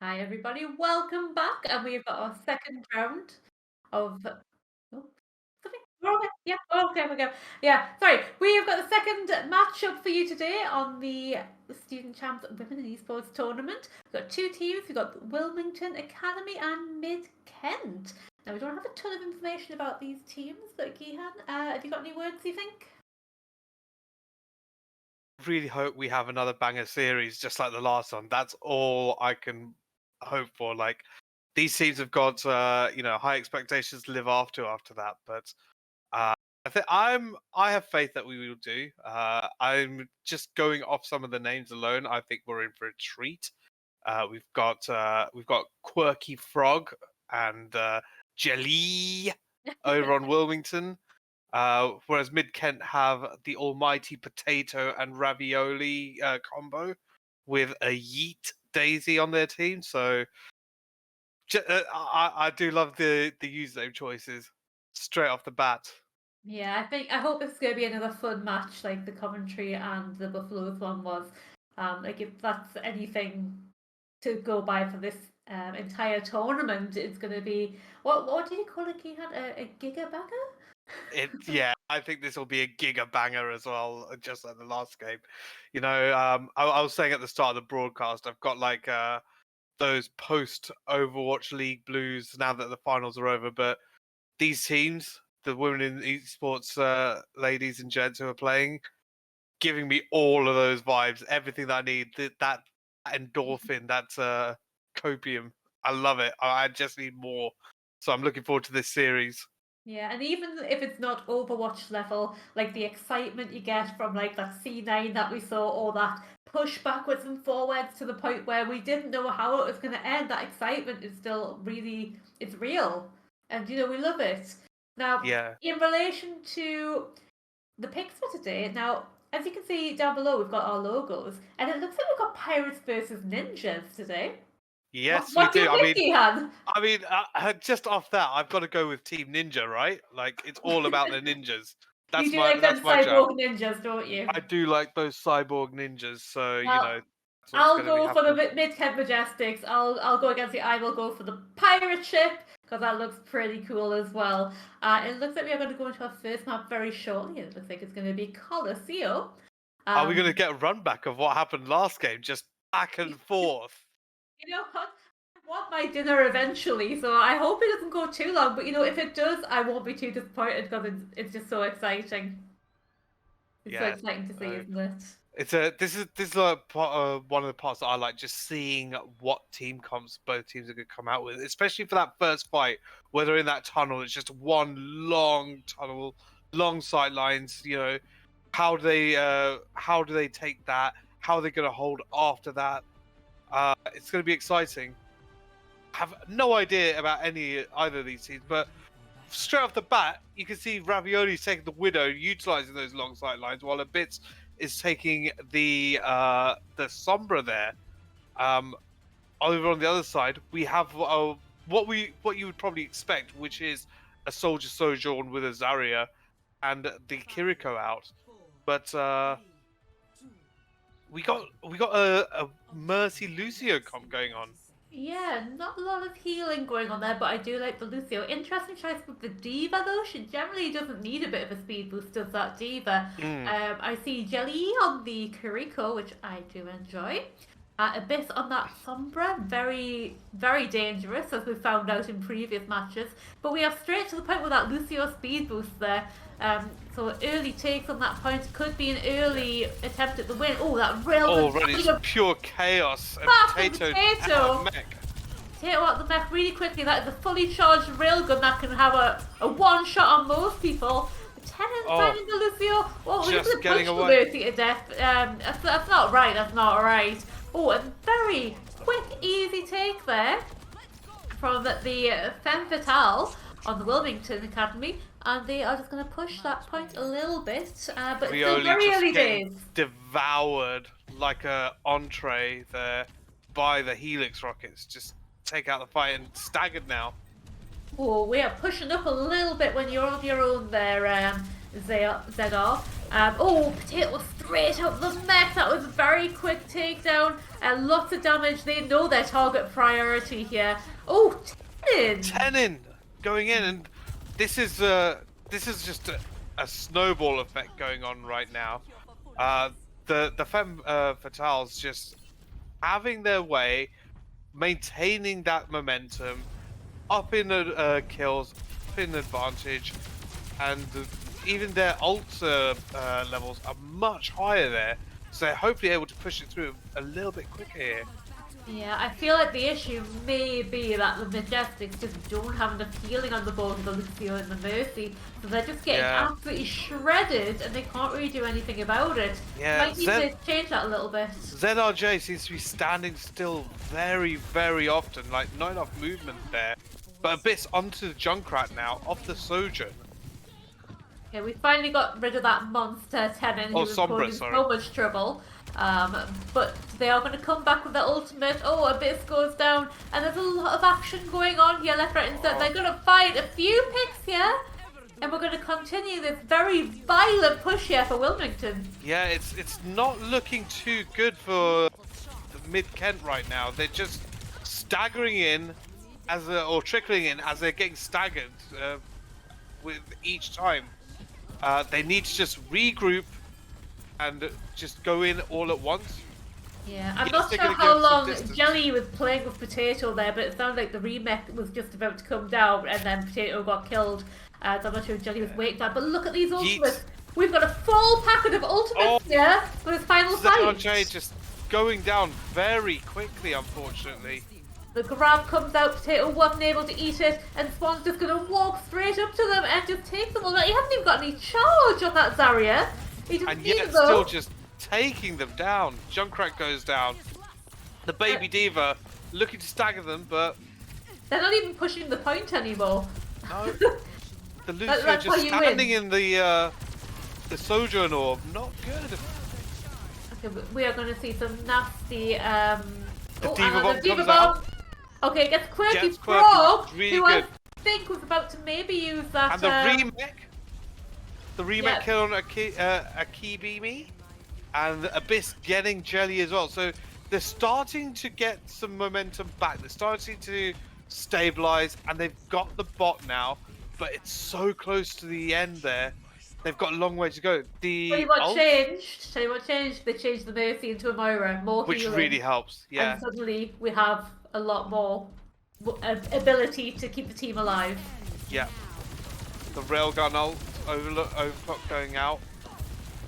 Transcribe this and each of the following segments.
Hi everybody, welcome back, and we've got our second round of. Oh, something. We're okay. Yeah, okay, we go. Yeah, sorry. We've got the second matchup for you today on the Student Champs Women in Esports tournament. We've got two teams. We've got Wilmington Academy and Mid Kent. Now we don't have a ton of information about these teams, but Gihan, have you got any words you think? Really hope we have another banger series just like the last one. That's all I can hope for. Like these teams have got high expectations to live after that. But I have faith that we will do. I'm just going off some of the names alone. I think we're in for a treat. We've got Quirky Frog and Jelly over on Wilmington. Whereas Mid Kent have the almighty potato and ravioli combo with a Yeet Daisy on their team. So I do love the username choices straight off the bat. Yeah, I hope it's going to be another fun match like the Coventry and the Buffaloes one was. Like if that's anything to go by for this entire tournament, it's going to be what did you call it? He had a giga bagger. Yeah, I think this will be a giga banger as well, just like the last game. I was saying at the start of the broadcast, I've got like those post Overwatch League blues now that the finals are over, but these teams, the women in esports, ladies and gents who are playing, giving me all of those vibes, everything that I need. That endorphin, that copium. I love it. I just need more. So I'm looking forward to this series. Yeah, and even if it's not Overwatch level, like the excitement you get from like that C9 that we saw, or that push backwards and forwards to the point where we didn't know how it was going to end, that excitement is still really, it's real. And we love it. Now, Yeah. in relation to the picks for today, now, as you can see down below, we've got our logos, and it looks like we've got Pirates versus Ninjas today. What, Yes, we what do do. you I think, mean, Ihan? I mean, just off that, I've got to go with Team Ninja, right? Like it's all about the ninjas. You That's do my like them that's my jam. cyborg ninjas, don't you? I do like those cyborg ninjas, so Well, that's what's I'll going to be go for the happening. mid-Kent Majestics. I'll go against the. I will go for the pirate ship because that looks pretty cool as well. It looks like we are going to go into our first map very shortly. It looks like it's going to be Colosseo. Are we going to Um, get a run back of what happened last game? Just back and forth. you know what? I want my dinner eventually, so I hope it doesn't go too long. But if it does, I won't be too disappointed because it's just so exciting. It's so Yes. exciting to see, So isn't it? this is one of the parts that I like, just seeing what team comps both teams are going to come out with, especially for that first fight, where they're in that tunnel. It's just one long tunnel, long sight lines. How do they take that? How are they going to hold after that? It's going to be exciting. I have no idea about either of these teams, but straight off the bat, you can see Ravioli's taking the Widow, utilizing those long sight lines, while Abitz is taking the Sombra there. Um, Over on the other side, we have what you would probably expect, which is a Soldier Sojourn with a Zarya and the Kiriko out. But we got a Mercy Lucio comp going on. Yeah, not a lot of healing going on there, but I do like the Lucio. Interesting choice with the Diva though. She generally doesn't need a bit of a speed boost, does that Diva? Mm. I see Jelly on the Kiriko, which I do enjoy. Abyss on that Sombra, very, very dangerous, as we found out in previous matches. But we are straight to the point with that Lucio speed boost there. So early takes on that point could be an early attempt at the win. Oh, that railgun Already, it's pure chaos and fast potato out of potato. mech. Potato out the mech really quickly. That is a fully charged railgun that can have a one shot on most people. Lieutenant finding the Lucio. Oh, we're Just going to getting push the away. Mercy to death. That's not right. That's not right. Oh, a very quick, easy take there from the Femme Fatale on the Wilmington Academy. And they are just going to push that point a little bit. But it's still Rioli very just early getting days. devoured like a entree there by the Helix rockets. Just take out the fight and staggered now. Oh, we are pushing up a little bit when you're on your own there, Zedar. Oh, Potato straight out the mech. That was a very quick takedown. Lots of damage. They know their target priority here. Oh, Tenin going in, and this is just a snowball effect going on right now. The Femme Fatales just having their way, maintaining that momentum, up in kills, up in advantage, and even their ult levels are much higher there. So they're hopefully able to push it through a little bit quicker here. Yeah, I feel like the issue may be that the Majestics just don't have enough healing on the board with the Lucio and the Mercy, so they're just getting absolutely shredded and they can't really do anything about it. Yeah, Might need to change that a little bit. ZRJ seems to be standing still very, very often, like not enough movement there. But Abyss onto the Junkrat now, off the Sojourn. Okay, we finally got rid of that monster Tenin who was causing so much trouble. But they are going to come back with their ultimate. Oh, Abyss goes down, and there's a lot of action going on here, left, right, and center. They're going to find a few picks here, and we're going to continue this very violent push here for Wilmington. Yeah, it's not looking too good for the Mid-Kent right now. They're just staggering in, or trickling in as they're getting staggered with each time. They need to just regroup and just go in all at once. Yeah, I'm not sure how long Jelly was playing with Potato there, but it sounded like the remake was just about to come down and then Potato got killed. So I'm not sure if Jelly was waiting that. But look at these ultimates. We've got a full packet of ultimates here for his final fight. ZRJ just going down very quickly, unfortunately. The grab comes out, Potato wasn't able to eat it, and Swan's just going to walk straight up to them and just take them all. He hasn't even got any charge on that Zarya. And yet still just taking them down. Junkrat goes down. The Baby Diva looking to stagger them, but they're not even pushing the point anymore. No. The Lucio just standing in the Sojourn Orb. Not good. Okay, we are going to see some nasty the Diva Bomb comes out. Okay, it gets Quirky Frog, really who good. I think was about to maybe use that. And the remake. The remake kill on Akibimi, and Abyss getting Jelly as well. So they're starting to get some momentum back. They're starting to stabilize, and they've got the bot now. But it's so close to the end there. They've got a long way to go. Tell you what changed. They changed the Mercy into a Moira, more which healing, really helps. Yeah. And suddenly we have a lot more ability to keep the team alive. Yeah. The railgun ult, overclock going out.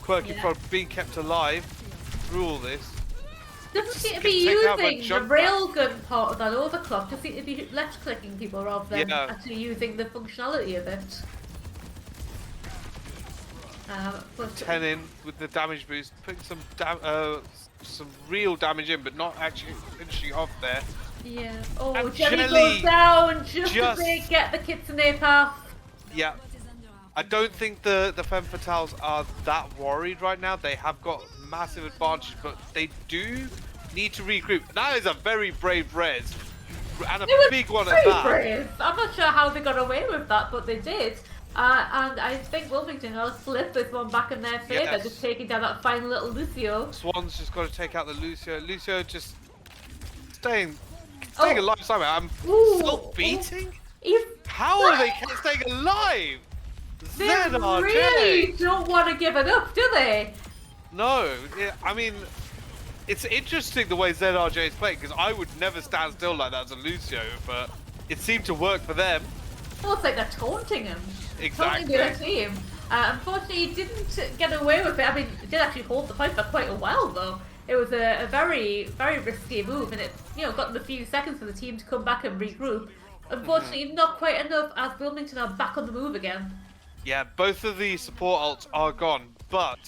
Quirky Frog being kept alive through all this. Doesn't seem to be using the railgun part of that overclock. Just seem to be left clicking people rather than actually using the functionality of it. Tenin with the damage boost, putting some real damage in, but not actually finishing off there. Yeah. Oh, and Jelly goes down just as they get the Kitsune path. Yeah. I don't think the Femme Fatales are that worried right now. They have got massive advantage, but they do need to regroup. That is a very brave res, and a big one at that. Brave. I'm not sure how they got away with that, but they did. And I think Wilmington will flip this one back in their favour, just taking down that final little Lucio. Swan's just got to take out the Lucio. Lucio just staying alive somehow. I'm still beating? How are they staying alive? They really don't want to give it up, do they? No. I mean, it's interesting the way ZRJ is playing, because I would never stand still like that as a Lucio, but it seemed to work for them. Well, it's like they're taunting him. Exactly. Taunting the other team. Unfortunately, he didn't get away with it. I mean, he did actually hold the fight for quite a while, though. It was a very, very risky move, and it got them a few seconds for the team to come back and regroup. Unfortunately, not quite enough, as Wilmington are back on the move again. Yeah, both of the support ults are gone, but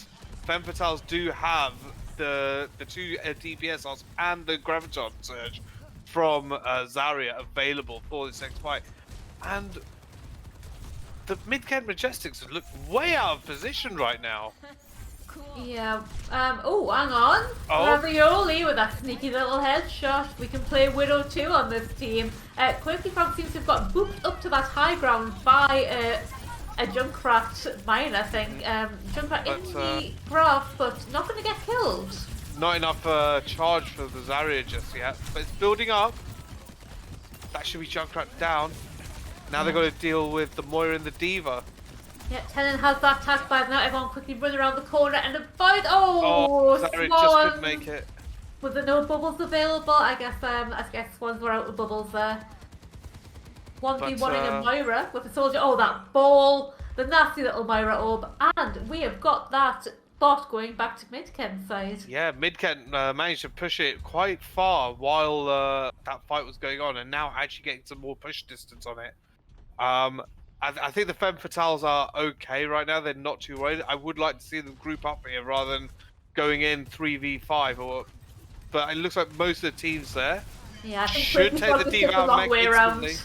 Femme Fatales do have the two DPS ults and the Graviton Surge from Zarya available for this next fight. And the Mid-Kent Majestics look way out of position right now. Yeah. Oh, hang on. Ravioli with that sneaky little headshot. We can play Widow 2 on this team. Quirky Frog seems to have got booped up to that high ground by a Junkrat mine, I think. Junkrat in the graph, but not going to get killed. Not enough charge for the Zarya just yet, but it's building up. That should be Junkrat down. Now they've got to deal with the Moira and the Diva. Yeah, Tenon has that attack by now. Everyone quickly run around the corner and avoid. Oh, Zarya just couldn't make it. With the no bubbles available, I guess Swans were out with bubbles there. 1v1ing a Moira with a soldier. Oh, that ball! The nasty little Moira orb. And we have got that bot going back to Mid-Kent side. Yeah, Mid-Kent managed to push it quite far while that fight was going on, and now actually getting some more push distance on it. I think the Femme Fatales are okay right now. They're not too worried. I would like to see them group up here rather than going in 3v5 but it looks like most of the teams there should take the Diva out and make it instantly.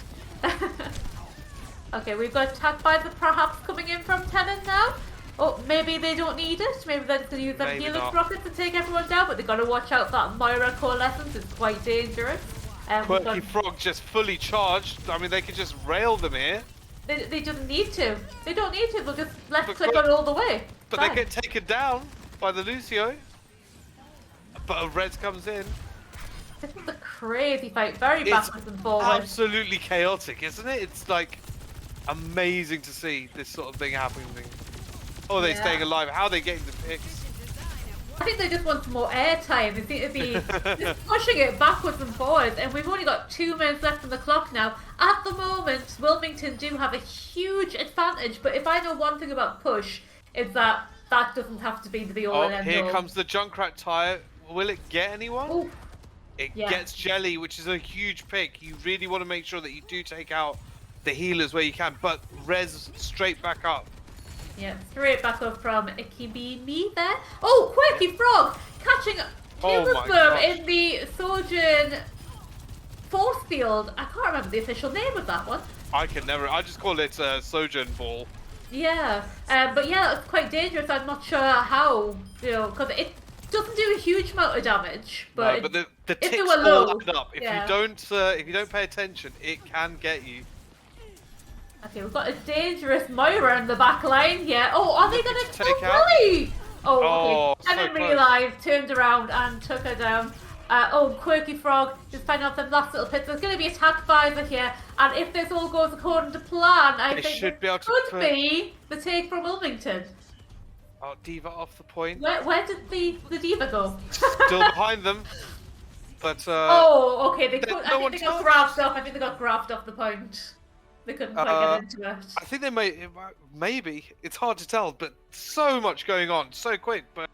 Okay, we've got attack by the perhaps coming in from Tenon now. Oh, maybe they don't need it. Maybe they're just going to use them Helix rockets to take everyone down, but they've got to watch out. That Moira coalescence is quite dangerous. Quirky Frog just fully charged. I mean, they could just rail them here. They just need to. They don't need to. They'll just left click on it all the way. But they get taken down by the Lucio. But a Reds comes in. This is a crazy fight. Very backwards and forwards. Absolutely chaotic, isn't it? It's like amazing to see this sort of thing happening. Oh, they're staying alive. How are they getting the picks? I think they just want more airtime. They seem to be just pushing it backwards and forwards. And we've only got 2 minutes left on the clock now. At the moment, Wilmington do have a huge advantage. But if I know one thing about push, it's that doesn't have to be the be-all and end-all. Here comes the Junkrat tire. Will it get anyone? Ooh. It gets Jelly, which is a huge pick. You really want to make sure that you do take out the healers where you can. But res straight back up. Yeah, straight back up from Ikibimi there. Oh, Quirky Frog catching Tablespoon in the Sojourn force field. I can't remember the official name of that one. I just call it Sojourn Ball. Yeah, but yeah, that's quite dangerous. I'm not sure how, because it doesn't do a huge amount of damage. But, no, but the ticks all add up. If you don't pay attention, it can get you. Okay, we've got a dangerous Moira in the back line here. Oh, are they going to take out? Really? Oh, okay. I so didn't realise. Turned around and took her down. Quirky Frog just finding out them last little pits. There's going to be attack visor here, and if this all goes according to plan, I think it could be the take from Wilmington. Oh, Diva off the point. Where did the Diva go? Still behind them. But okay. I think they got grabbed off. I think they got grabbed off the point. They couldn't quite get into it. I think they maybe. It's hard to tell, but so much going on, so quick. But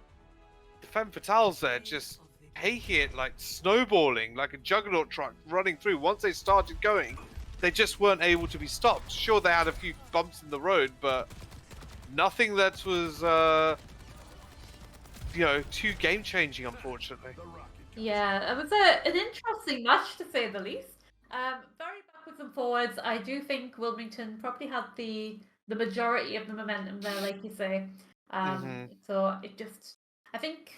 the Femme Fatales there just taking it like snowballing, like a juggernaut truck running through. Once they started going, they just weren't able to be stopped. Sure, they had a few bumps in the road, but nothing that was, too game-changing, unfortunately. Yeah, it was an interesting match, to say the least. Very backwards and forwards. I do think Wilmington probably had the majority of the momentum there, like you say. So it just, I think,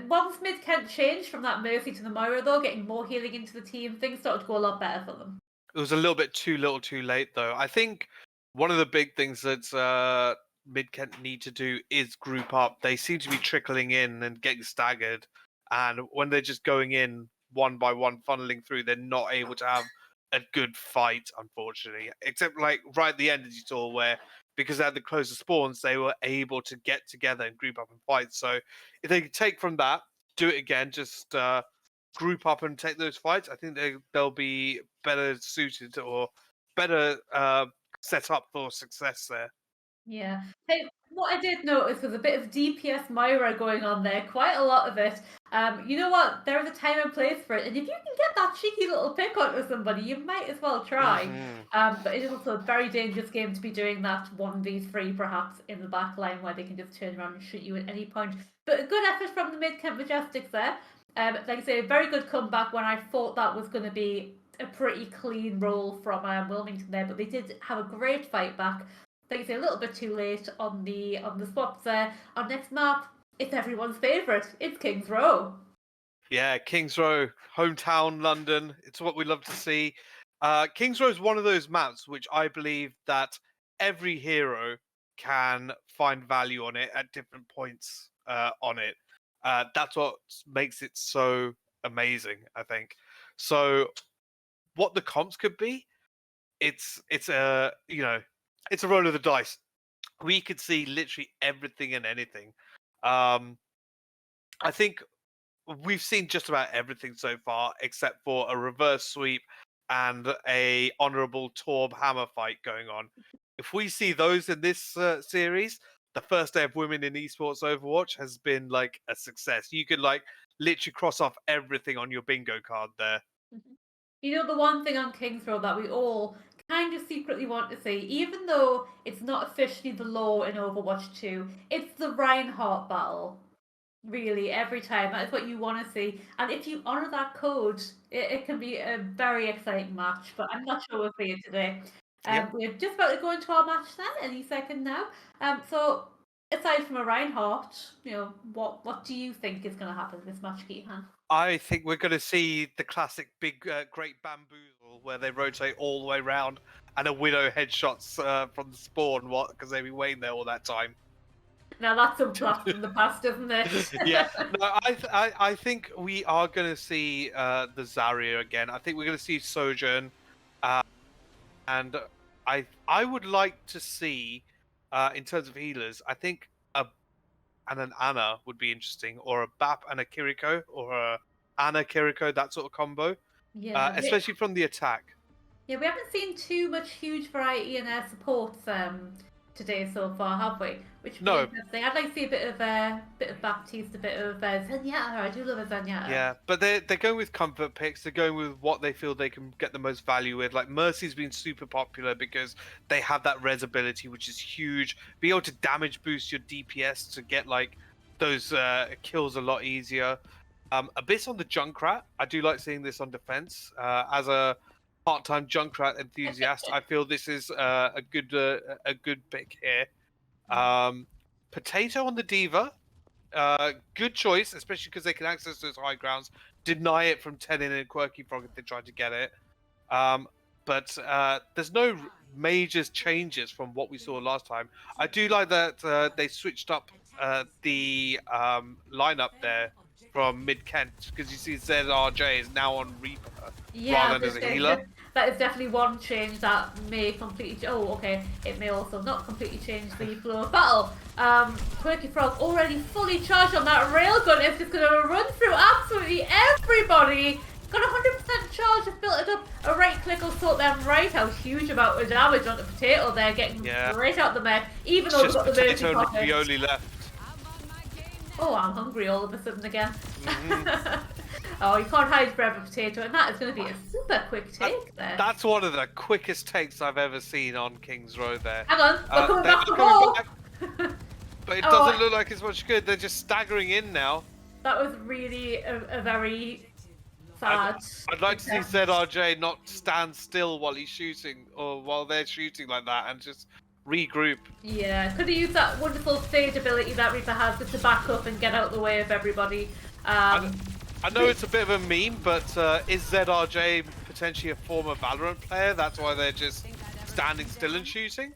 once Mid-Kent changed from that Mercy to the Moira, though, getting more healing into the team, things started to go a lot better for them. It was a little bit too little too late, though. I think one of the big things that Mid-Kent need to do is group up. They seem to be trickling in and getting staggered. And when they're just going in one by one, funneling through, they're not able to have a good fight, unfortunately. Except like right at the end, as you saw, where because they had the closer spawns, they were able to get together and group up and fight. So if they could take from that, do it again, just group up and take those fights, I think they'll be better suited or better set up for success there. Yeah. Hey, what I did notice was a bit of DPS Moira going on there, quite a lot of it. You know what? There is a time and place for it, and if you can get that cheeky little pick onto somebody, you might as well try. But it is also a very dangerous game to be doing that 1v3 perhaps in the back line where they can just turn around and shoot you at any point. But a good effort from the Mid-Kent Majestics there. Like I say, a very good comeback when I thought that was going to be a pretty clean roll from Wilmington there, but they did have a great fight back. Like I say, a little bit too late on the swaps there. Our next map, it's everyone's favourite. It's King's Row. Yeah, King's Row, hometown London. It's what we love to see. King's Row is one of those maps which I believe that every hero can find value on it at different points on it. That's what makes it so amazing, I think. So what the comps could be, it's a it's a roll of the dice. We could see literally everything and anything. I think we've seen just about everything so far, except for a reverse sweep and a honorable Torb hammer fight going on. If we see those in this series, the first day of women in esports Overwatch has been like a success. You could like literally cross off everything on your bingo card there. You know, the one thing on King's Row that we all kind of secretly want to see, even though it's not officially the law in Overwatch 2, it's the Reinhardt battle. Really, every time. That is what you want to see. And if you honour that code, it can be a very exciting match, but I'm not sure we'll see it today. Yep. We're just about to go into our match then, any second now. So, aside from a Reinhardt, you know, what do you think is going to happen in this match, Keithan? I think we're going to see the classic big, great bamboozle where they rotate all the way around and a widow headshots from the spawn, because they've been waiting there all that time. Now that's a blast from the past, isn't it? Yeah, no, I think we are going to see the Zarya again. I think we're going to see Sojourn, and I would like to see, in terms of healers, I think an Ana would be interesting, or a Bap and a Kiriko, or a Ana Kiriko, that sort of combo. Yeah, especially from the attack. Yeah, we haven't seen too much huge variety in their supports today so far, have we? Which would be interesting. I'd like to see a bit of Baptiste, a bit of Zenyatta. I do love a Zenyatta. Yeah, but they're going with comfort picks. They're going with what they feel they can get the most value with. Like Mercy's been super popular because they have that res ability, which is huge. Be able to damage boost your DPS to get like those kills a lot easier. A bit on the Junkrat. I do like seeing this on defense. As a part-time Junkrat enthusiast, I feel this is a good pick here. Potato on the Diva. Good choice, especially because they can access those high grounds. Deny it from 10 in and Quirky Frog if they try to get it. But there's no major changes from what we saw last time. I do like that they switched up the lineup there from Mid Kent, because you see ZRJ is now on Reaper rather than as a healer. That is definitely one change that may completely. Oh, okay. It may also not completely change the flow of battle. Quirky Frog already fully charged on that railgun. It's just going to run through absolutely everybody. Got 100% charge. Have built it up. A right click will sort them right out. Huge amount of damage on the Potato there, getting right out the mech. Even though they've got the Potato and Ravioli left. Oh, I'm hungry all of a sudden again. Oh, you can't hide forever, Potato, and that is going to be a super quick take there. That's one of the quickest takes I've ever seen on King's Row there. Hang on, we're coming back for more. But it doesn't look like it's much good. They're just staggering in now. That was really a very sad. I'd like to see ZRJ not stand still while he's shooting, or while they're shooting like that, and just regroup. Yeah, could have used that wonderful stage ability that Reaper has just to back up and get out of the way of everybody. I know it's a bit of a meme, but is ZRJ potentially a former Valorant player? That's why they're just standing still and shooting?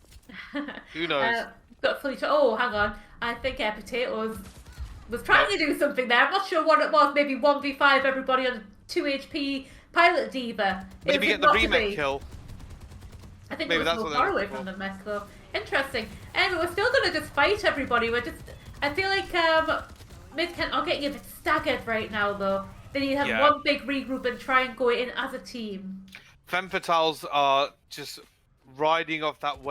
Who knows? Got fully oh, hang on. I think Potatoes was trying to do something there. I'm not sure what it was. Maybe 1v5 everybody on a 2 HP Pilot Diva. Maybe get the remake kill. I think maybe that's far away from the mech though. Interesting. Anyway, we're still going to just fight everybody. I feel like Mid-Kent are getting a bit staggered right now, though. They need to have one big regroup and try and go in as a team. Femme Fatales are just riding off that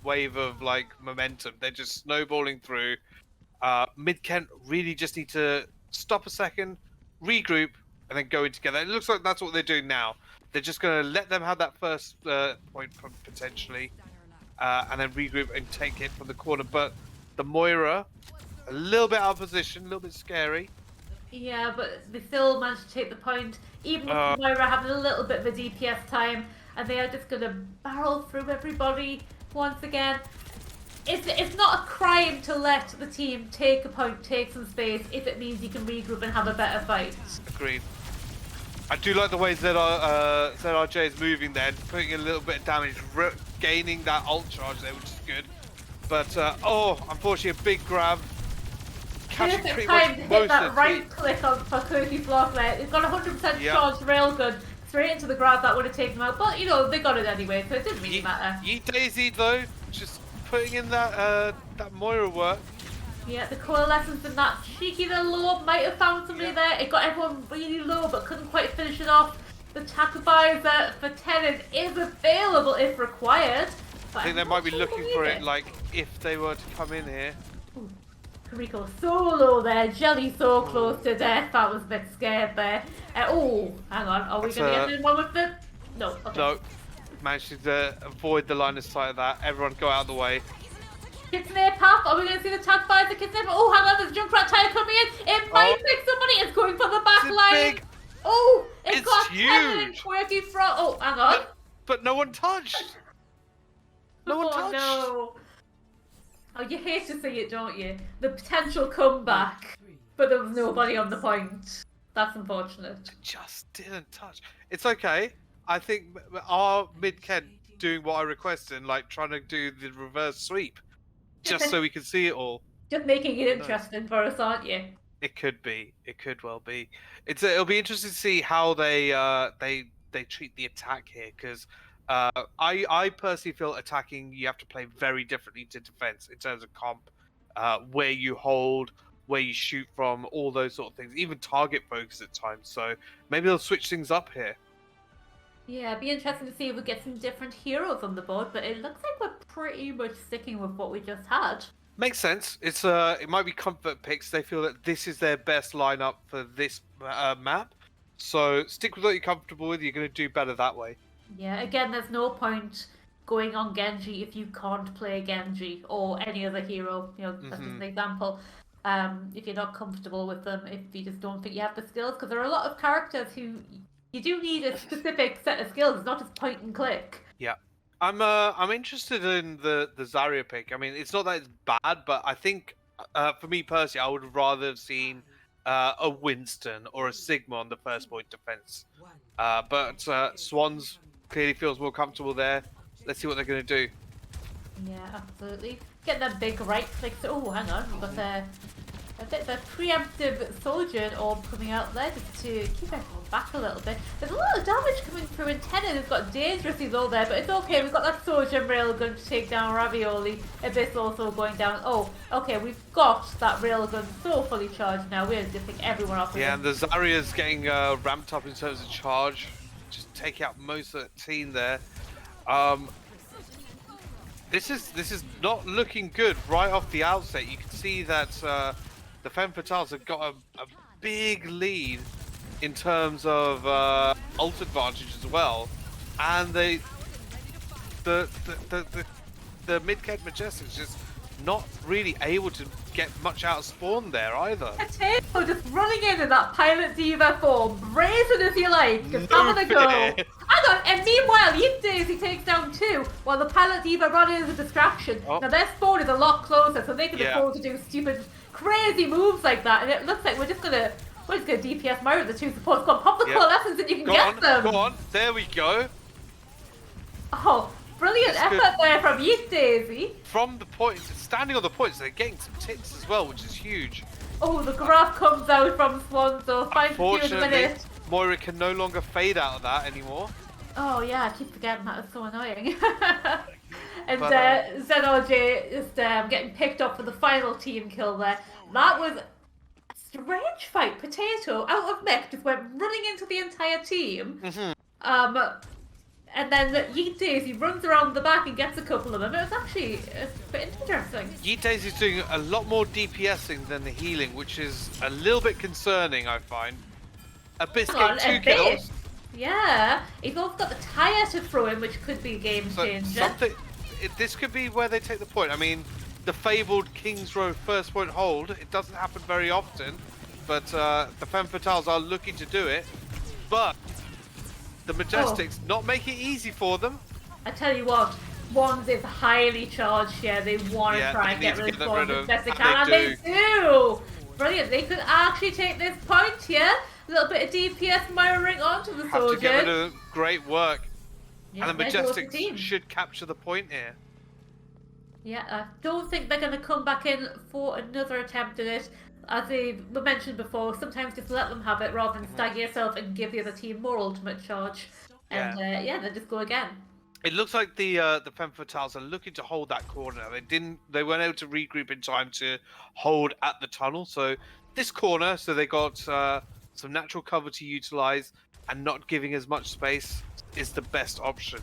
wave of like momentum. They're just snowballing through. Mid-Kent really just need to stop a second, regroup, and then go in together. It looks like that's what they're doing now. They're just going to let them have that first point potentially, and then regroup and take it from the corner. But the Moira, a little bit out of position, a little bit scary. Yeah, but they still managed to take the point, even with Moira having a little bit of a DPS time, and they are just going to barrel through everybody once again. It's not a crime to let the team take a point, take some space, if it means you can regroup and have a better fight. Agreed. I do like the way ZRJ is moving there, putting a little bit of damage, gaining that ult charge there, which is good. But oh, unfortunately, a big grab. Catching Perfect pretty time much to hit most that of the right team. click on for Kirky Block there. He's got 100% Yep. charged railgun straight into the grab that would have taken him out. But, you know, they got it anyway, so it didn't really matter. Yeet Daisy, though, just putting in that that Moira work. Yeah, the coalescence and that cheeky little lob might have found somebody there. It got everyone really low, but couldn't quite finish it off. The Tacobizer for Tenon is available if required. I think they might be looking for it, like, if they were to come in here. Ooh. Rico so low there, Jelly so close to death. That was a bit scared there. Oh, hang on. Are we going to get in one with the... No. Okay. No. Managed to avoid the line of sight of that. Everyone go out of the way. Kitsune path. Are we going to see the tag by the Kitsune? Oh, hang on. There's a Junkrat tire coming in. It might pick somebody. It's going for the back line. Big. Oh, it's got huge. Quirky front. Oh, hang on. But no one touched. No one touched. No. Oh, you hate to see it, don't you? The potential comeback, but there was nobody on the point. That's unfortunate. Just didn't touch. It's okay. I think our mid-Kent doing what I requested, like trying to do the reverse sweep, just so we can see it all. Just making it interesting for us, aren't you? It could be. It could well be. It'll be interesting to see how they treat the attack here, because I personally feel attacking you have to play very differently to defense in terms of comp, where you hold, where you shoot from, all those sort of things, even target focus at times. So maybe they'll switch things up here. Yeah, it'd be interesting to see if we get some different heroes on the board, but it looks like we're pretty much sticking with what we just had. Makes sense. It's it might be comfort picks. They feel that this is their best lineup for this map. So stick with what you're comfortable with. You're going to do better that way. Yeah, again, there's no point going on Genji if you can't play Genji or any other hero. You know, that's just an example. If you're not comfortable with them, if you just don't think you have the skills, because there are a lot of characters who you do need a specific set of skills. It's not just point and click. Yeah. I'm interested in the Zarya pick. I mean, it's not that it's bad, but I think for me personally, I would rather have seen a Winston or a Sigma on the first point defense. But Swans clearly feels more comfortable there. Let's see what they're going to do. Yeah, absolutely. Get that big right click. Oh, hang on. We've got a bit of a preemptive soldier orb coming out there just to keep everyone back a little bit. There's a lot of damage coming through, and Tenon has got dangerously low there, but it's okay. We've got that soldier railgun to take down Ravioli. Abyss also going down. Oh, okay. We've got that railgun so fully charged now. We're just taking everyone off. Yeah, and the Zarya's getting ramped up in terms of charge. Just take out most of the team there. This is not looking good right off the outset. You can see that the Femme Fatales have got a big lead in terms of ult advantage as well, and the mid-Kent Majestics just not really able to get much out of spawn there either. Potato just running in that Pilot Diva form, brazen if you like, just having a go. Hang on, and meanwhile, Yeet Daisy takes down 2, while the Pilot Diva run in as a distraction. Oh. Now their spawn is a lot closer, so they can afford to do stupid, crazy moves like that, and it looks like we're just gonna DPS Myra the 2 supports. Go on, pop the coalescence and you can get them! Go on, there we go. Oh, brilliant effort there from Yeet Daisy. From the points, standing on the points, they're getting some tips as well, which is huge. Oh, the graph comes out from Swan, so 5 seconds a minute. Moira can no longer fade out of that anymore. Oh yeah, I keep forgetting that, it's so annoying. And ZRJ is getting picked up for the final team kill there. That was a strange fight. Potato, out of mech, just went running into the entire team. And then Yeet Daisy runs around the back and gets a couple of them. It was actually a bit interesting. Yeet Daisy's doing a lot more DPSing than the healing, which is a little bit concerning, I find. Abyss getting 2 kills. Yeah, he's also got the tire to throw in, which could be a game changer. This could be where they take the point. I mean, the fabled King's Row first point hold, it doesn't happen very often, but the Femme Fatales are looking to do it. But the Majestics not make it easy for them. I tell you what, Wands is highly charged here. They want to try and get rid of Wands as best they can, and they do! Brilliant, they could actually take this point here. A little bit of DPS mirroring onto the soldier. Have to get rid of great work. Yeah, and the Majestics should capture the point here. Yeah, I don't think they're going to come back in for another attempt at it. As we mentioned before, sometimes just let them have it rather than stagger yourself and give the other team more ultimate charge. And Yeah. yeah, they just go again. It looks like the Femme Fatales are looking to hold that corner. They weren't able to regroup in time to hold at the tunnel. So this corner, so they got some natural cover to utilize, and not giving as much space is the best option.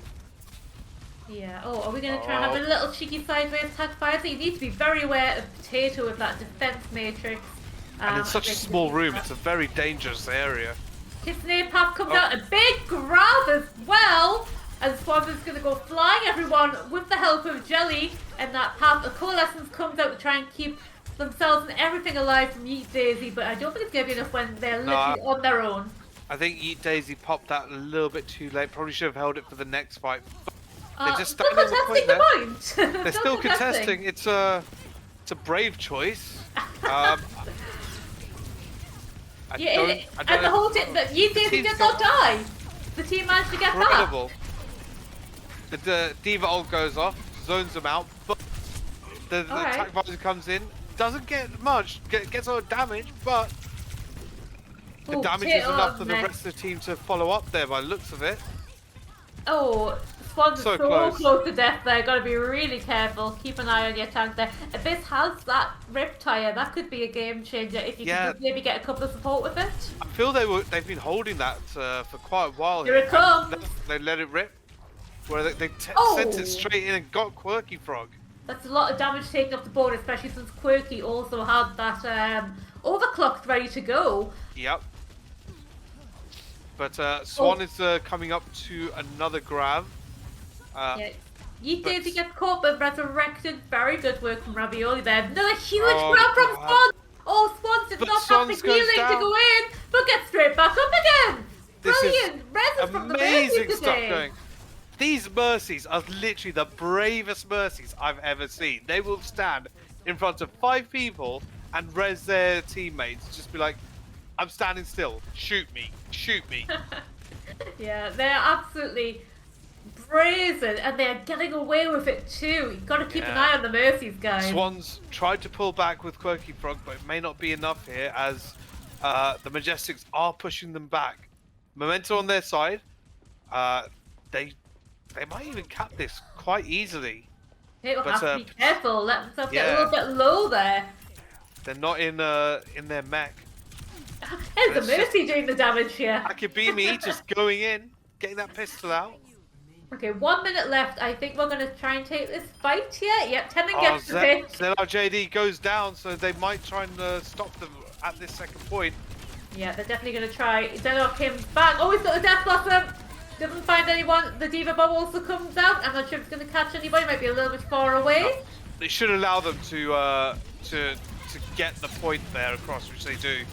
Yeah. Oh, are we going to try and have a little cheeky sideways tag fire? So you need to be very aware of Potato with that defense matrix. And in such a small room, it's a very dangerous area. Kitsune Path comes out, a big grab as well. And Swanson's going to go flying everyone with the help of Jelly. And that Path of Coalescence comes out to try and keep themselves and everything alive from Yeet Daisy. But I don't think it's going to be enough when they're literally on their own. I think Yeet Daisy popped that a little bit too late. Probably should have held it for the next fight. They're just still contesting the point. They're still contesting. It's a brave choice. And the whole team, Yeet Daisy did not die. The team managed to get incredible. The Diva ult goes off, zones them out, but the attack visor comes in, doesn't get much, gets a lot of damage, but the damage is enough for the rest of the team to follow up there by the looks of it. Oh, Swans so close to death there. Gotta be really careful. Keep an eye on your tank there. If this has that rip tire, that could be a game changer if you can just maybe get a couple of support with it. I feel they've been holding that for quite a while. Here it comes. They let it rip. Where they sent it straight in and got Quirky Frog. That's a lot of damage taken off the board, especially since Quirky also had that overclocked ready to go. Yep. But Swan is coming up to another grab. Yeet Daisy gets caught but resurrected. Very good work from Ravioli there. Another huge grab from Swan. Oh, Swan did not have the healing to go in, but gets straight back up again. Brilliant. Res from the amazing stuff going. These Mercies are literally the bravest Mercies I've ever seen. They will stand in front of 5 people and res their teammates. Just be like, I'm standing still. Shoot me. Shoot me. Yeah, they're absolutely brazen and they're getting away with it too. You've got to keep an eye on the Mercies, guys. Swans tried to pull back with Quirky Frog, but it may not be enough here as the Majestics are pushing them back. Momentum on their side. They might even cap this quite easily. They will have to be careful. Let themselves get a little bit low there. They're not in their mech. There's a Mercy doing the damage here. Akibimi just going in, getting that pistol out. Okay, 1 minute left. I think we're going to try and take this fight here. Yep, Tenon gets the hit. ZRJD goes down, so they might try and stop them at this second point. Yeah, they're definitely going to try. Zeno came back. Oh, he's got the Death Blossom. Doesn't find anyone. The Diva Bomb also comes out. I'm not sure if it's going to catch anybody. Might be a little bit far away. No. They should allow them to get the point there across, which they do.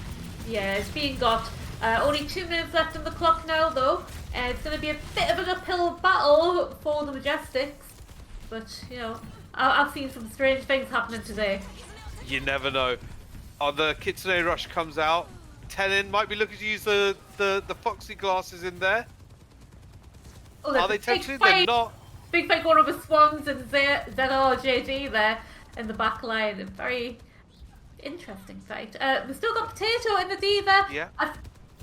Yeah, it's being got. Only 2 minutes left on the clock now, though. It's going to be a bit of an uphill battle for the Majestics. But, you know, I've seen some strange things happening today. You never know. Oh, the Kitsune Rush comes out. Tenon might be looking to use the Foxy glasses in there. Oh, are they tempted? They're not. Big fight going over Swans and ZRJD there in the back line. A very interesting fight. We've still got Potato in the Diva. Yeah. I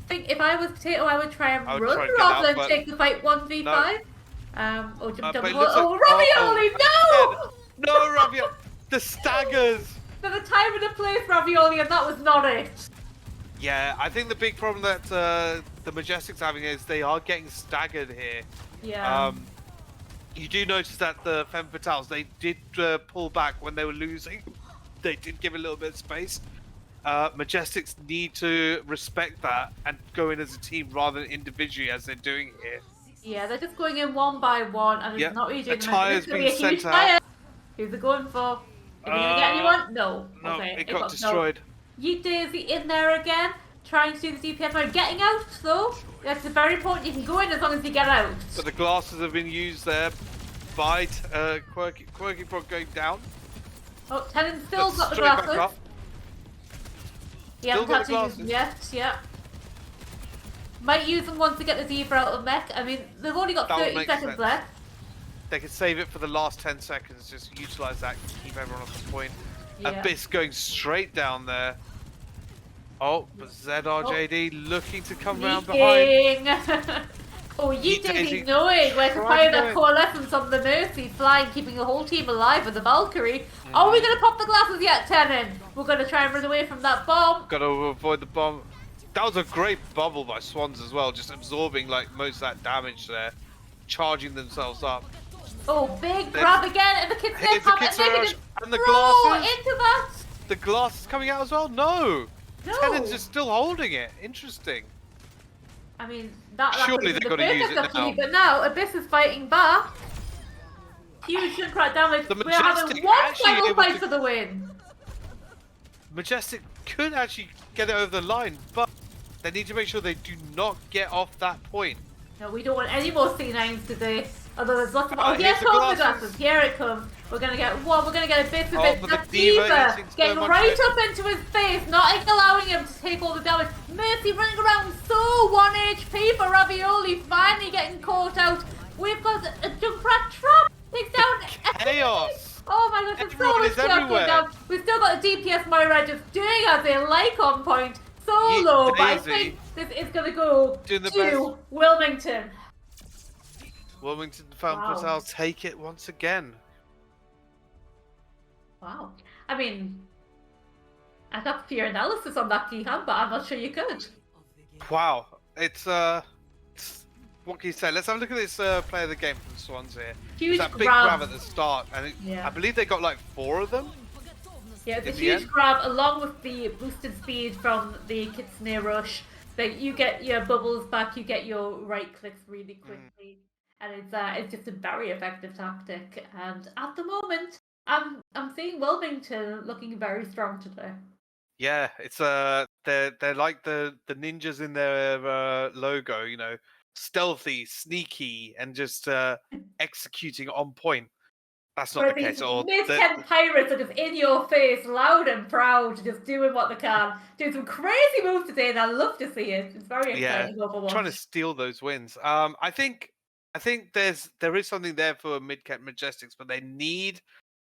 think if I was Potato, I would try and run rather than take the fight 1v5. No. Or jump down the wall. Oh, Ravioli, no! No, Ravioli! The staggers! There's a time and a place, Ravioli, and that was not it. Yeah, I think the big problem that the Majestics are having is they are getting staggered here. Yeah. You do notice that the Femme Fatales, they did pull back when they were losing. They did give a little bit of space. Majestics need to respect that and go in as a team rather than individually as they're doing here. Yeah, they're just going in one by one and it's not really doing the tire's being sent out. Who's it going for? Are we going to get anyone? No. No, okay. it got destroyed. Yeet Daisy in there again, trying to do the DPS mode. Getting out though, that's the very point. You can go in as long as you get out. But the glasses have been used there by Quirky Frog going down. Oh, Tenon's still got the glasses. He hasn't had to use them yet, yeah. Might use them once to get the Diva out of mech. I mean, they've only got 30 seconds left. They can save it for the last 10 seconds. Just utilize that, keep everyone off the point. Yeah. Abyss going straight down there. Oh, but ZRJD Oh. looking to come round behind. Oh, Yeet Yeet Daisy Daisy knowing where to trying fire to go that in. coalescence on the Mercy, flying, keeping the whole team alive with the Valkyrie. Are we going to pop the glasses yet, Tenon? We're going to try and run away from that bomb. Got to avoid the bomb. That was a great bubble by Swans as well, just absorbing like most of that damage there, charging themselves up. Oh, big grab again, and the kids Here's the Kitsune and the glasses. into that. The glass is coming out as well. No, No. Tenon's just still holding it. Interesting. I mean, that Surely they've got to use it now. but now Abyss is fighting back. Huge Junkrat damage. The We're having Majestic one actually final able fight to- for the win. Majestic could actually get it over the line, but they need to make sure they do not get off that point. No, we don't want any more C9s today. Although there's lots of. Oh, Here's here the comes the glasses. glasses. Here it comes. We're gonna get one. We're gonna get a bit of Oh, it. but the That's Diva Diva eating so getting much right hit. up into his face, not allowing him to take all the damage. Mercy running around so 1 HP for Ravioli, finally getting caught out. We've got a Junkrat trap. Takes down Chaos. Oh my gosh, there's so Everyone much is chaos going everywhere. down. We've still got a DPS Moira just doing as they like on point. So Yeet low, but I Daisy. think this is going to go Doing the to Wilmington. Wilmington found Wow. Fatale take it once again. Wow. I mean, I'd have for your analysis on that Kehan, but I'm not sure you could. Wow, it's what can you say? Let's have a look at this player of the game from Swans here. Huge That big grab. grab at the start, and Yeah. I believe they got like 4 of them. Yeah, it's a in the huge end. grab along with the boosted speed from the Kitsune Rush. That you get your bubbles back, you get your right clicks really quickly, and it's just a very effective tactic. And at the moment, I'm seeing Wilmington looking very strong today. Yeah, it's they're like the ninjas in their logo, you know, stealthy, sneaky, and just executing on point. That's not Whereas the case at all. mid-10 pirates are just in your face, loud and proud, just doing what they can, doing some crazy moves today, and I love to see it. It's very Yeah, exciting Overwatch. trying to steal those wins. I think there is something there for mid-cap Majestics, but they need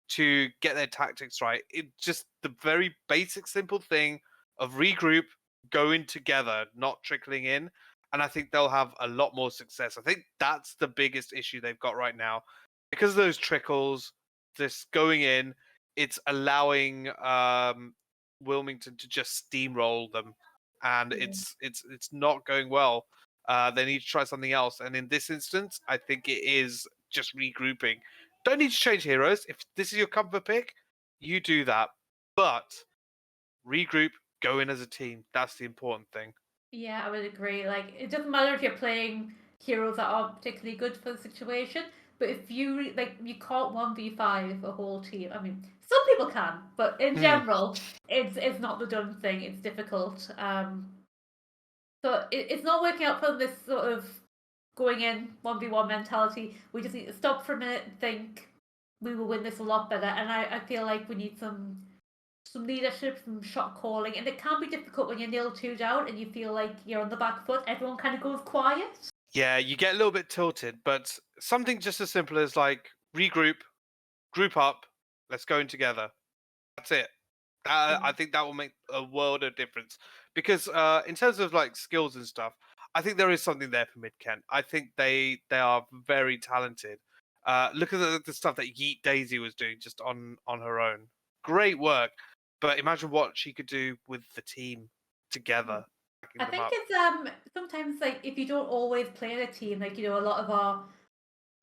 to get their tactics right. It just the very basic, simple thing of regroup, go in together, not trickling in, and I think they'll have a lot more success. I think that's the biggest issue they've got right now, because of those trickles, just going in, it's allowing Wilmington to just steamroll them, and Yeah. it's not going well. They need to try something else, and in this instance, I think it is just regrouping. Don't need to change heroes. If this is your comfort pick, you do that. But regroup, go in as a team. That's the important thing. Yeah, I would agree. Like, it doesn't matter if you're playing heroes that aren't particularly good for the situation, but if you you can't 1v5 a whole team. I mean, some people can, but in general, it's not the done thing. It's difficult. So it's not working out for this sort of going in 1v1 mentality. We just need to stop for a minute and think we will win this a lot better. And I feel like we need some leadership, some shot calling, and it can be difficult when you're 0-2 down and you feel like you're on the back foot. Everyone kind of goes quiet. Yeah, you get a little bit tilted, but something just as simple as like regroup, group up, let's go in together. That's it. I think that will make a world of difference, because in terms of like skills and stuff, I think there is something there for Mid Kent. I think they are very talented. Look at the stuff that Yeet Daisy was doing just on her own. Great work, but imagine what she could do with the team together. I think it's sometimes like if you don't always play in a team, like a lot of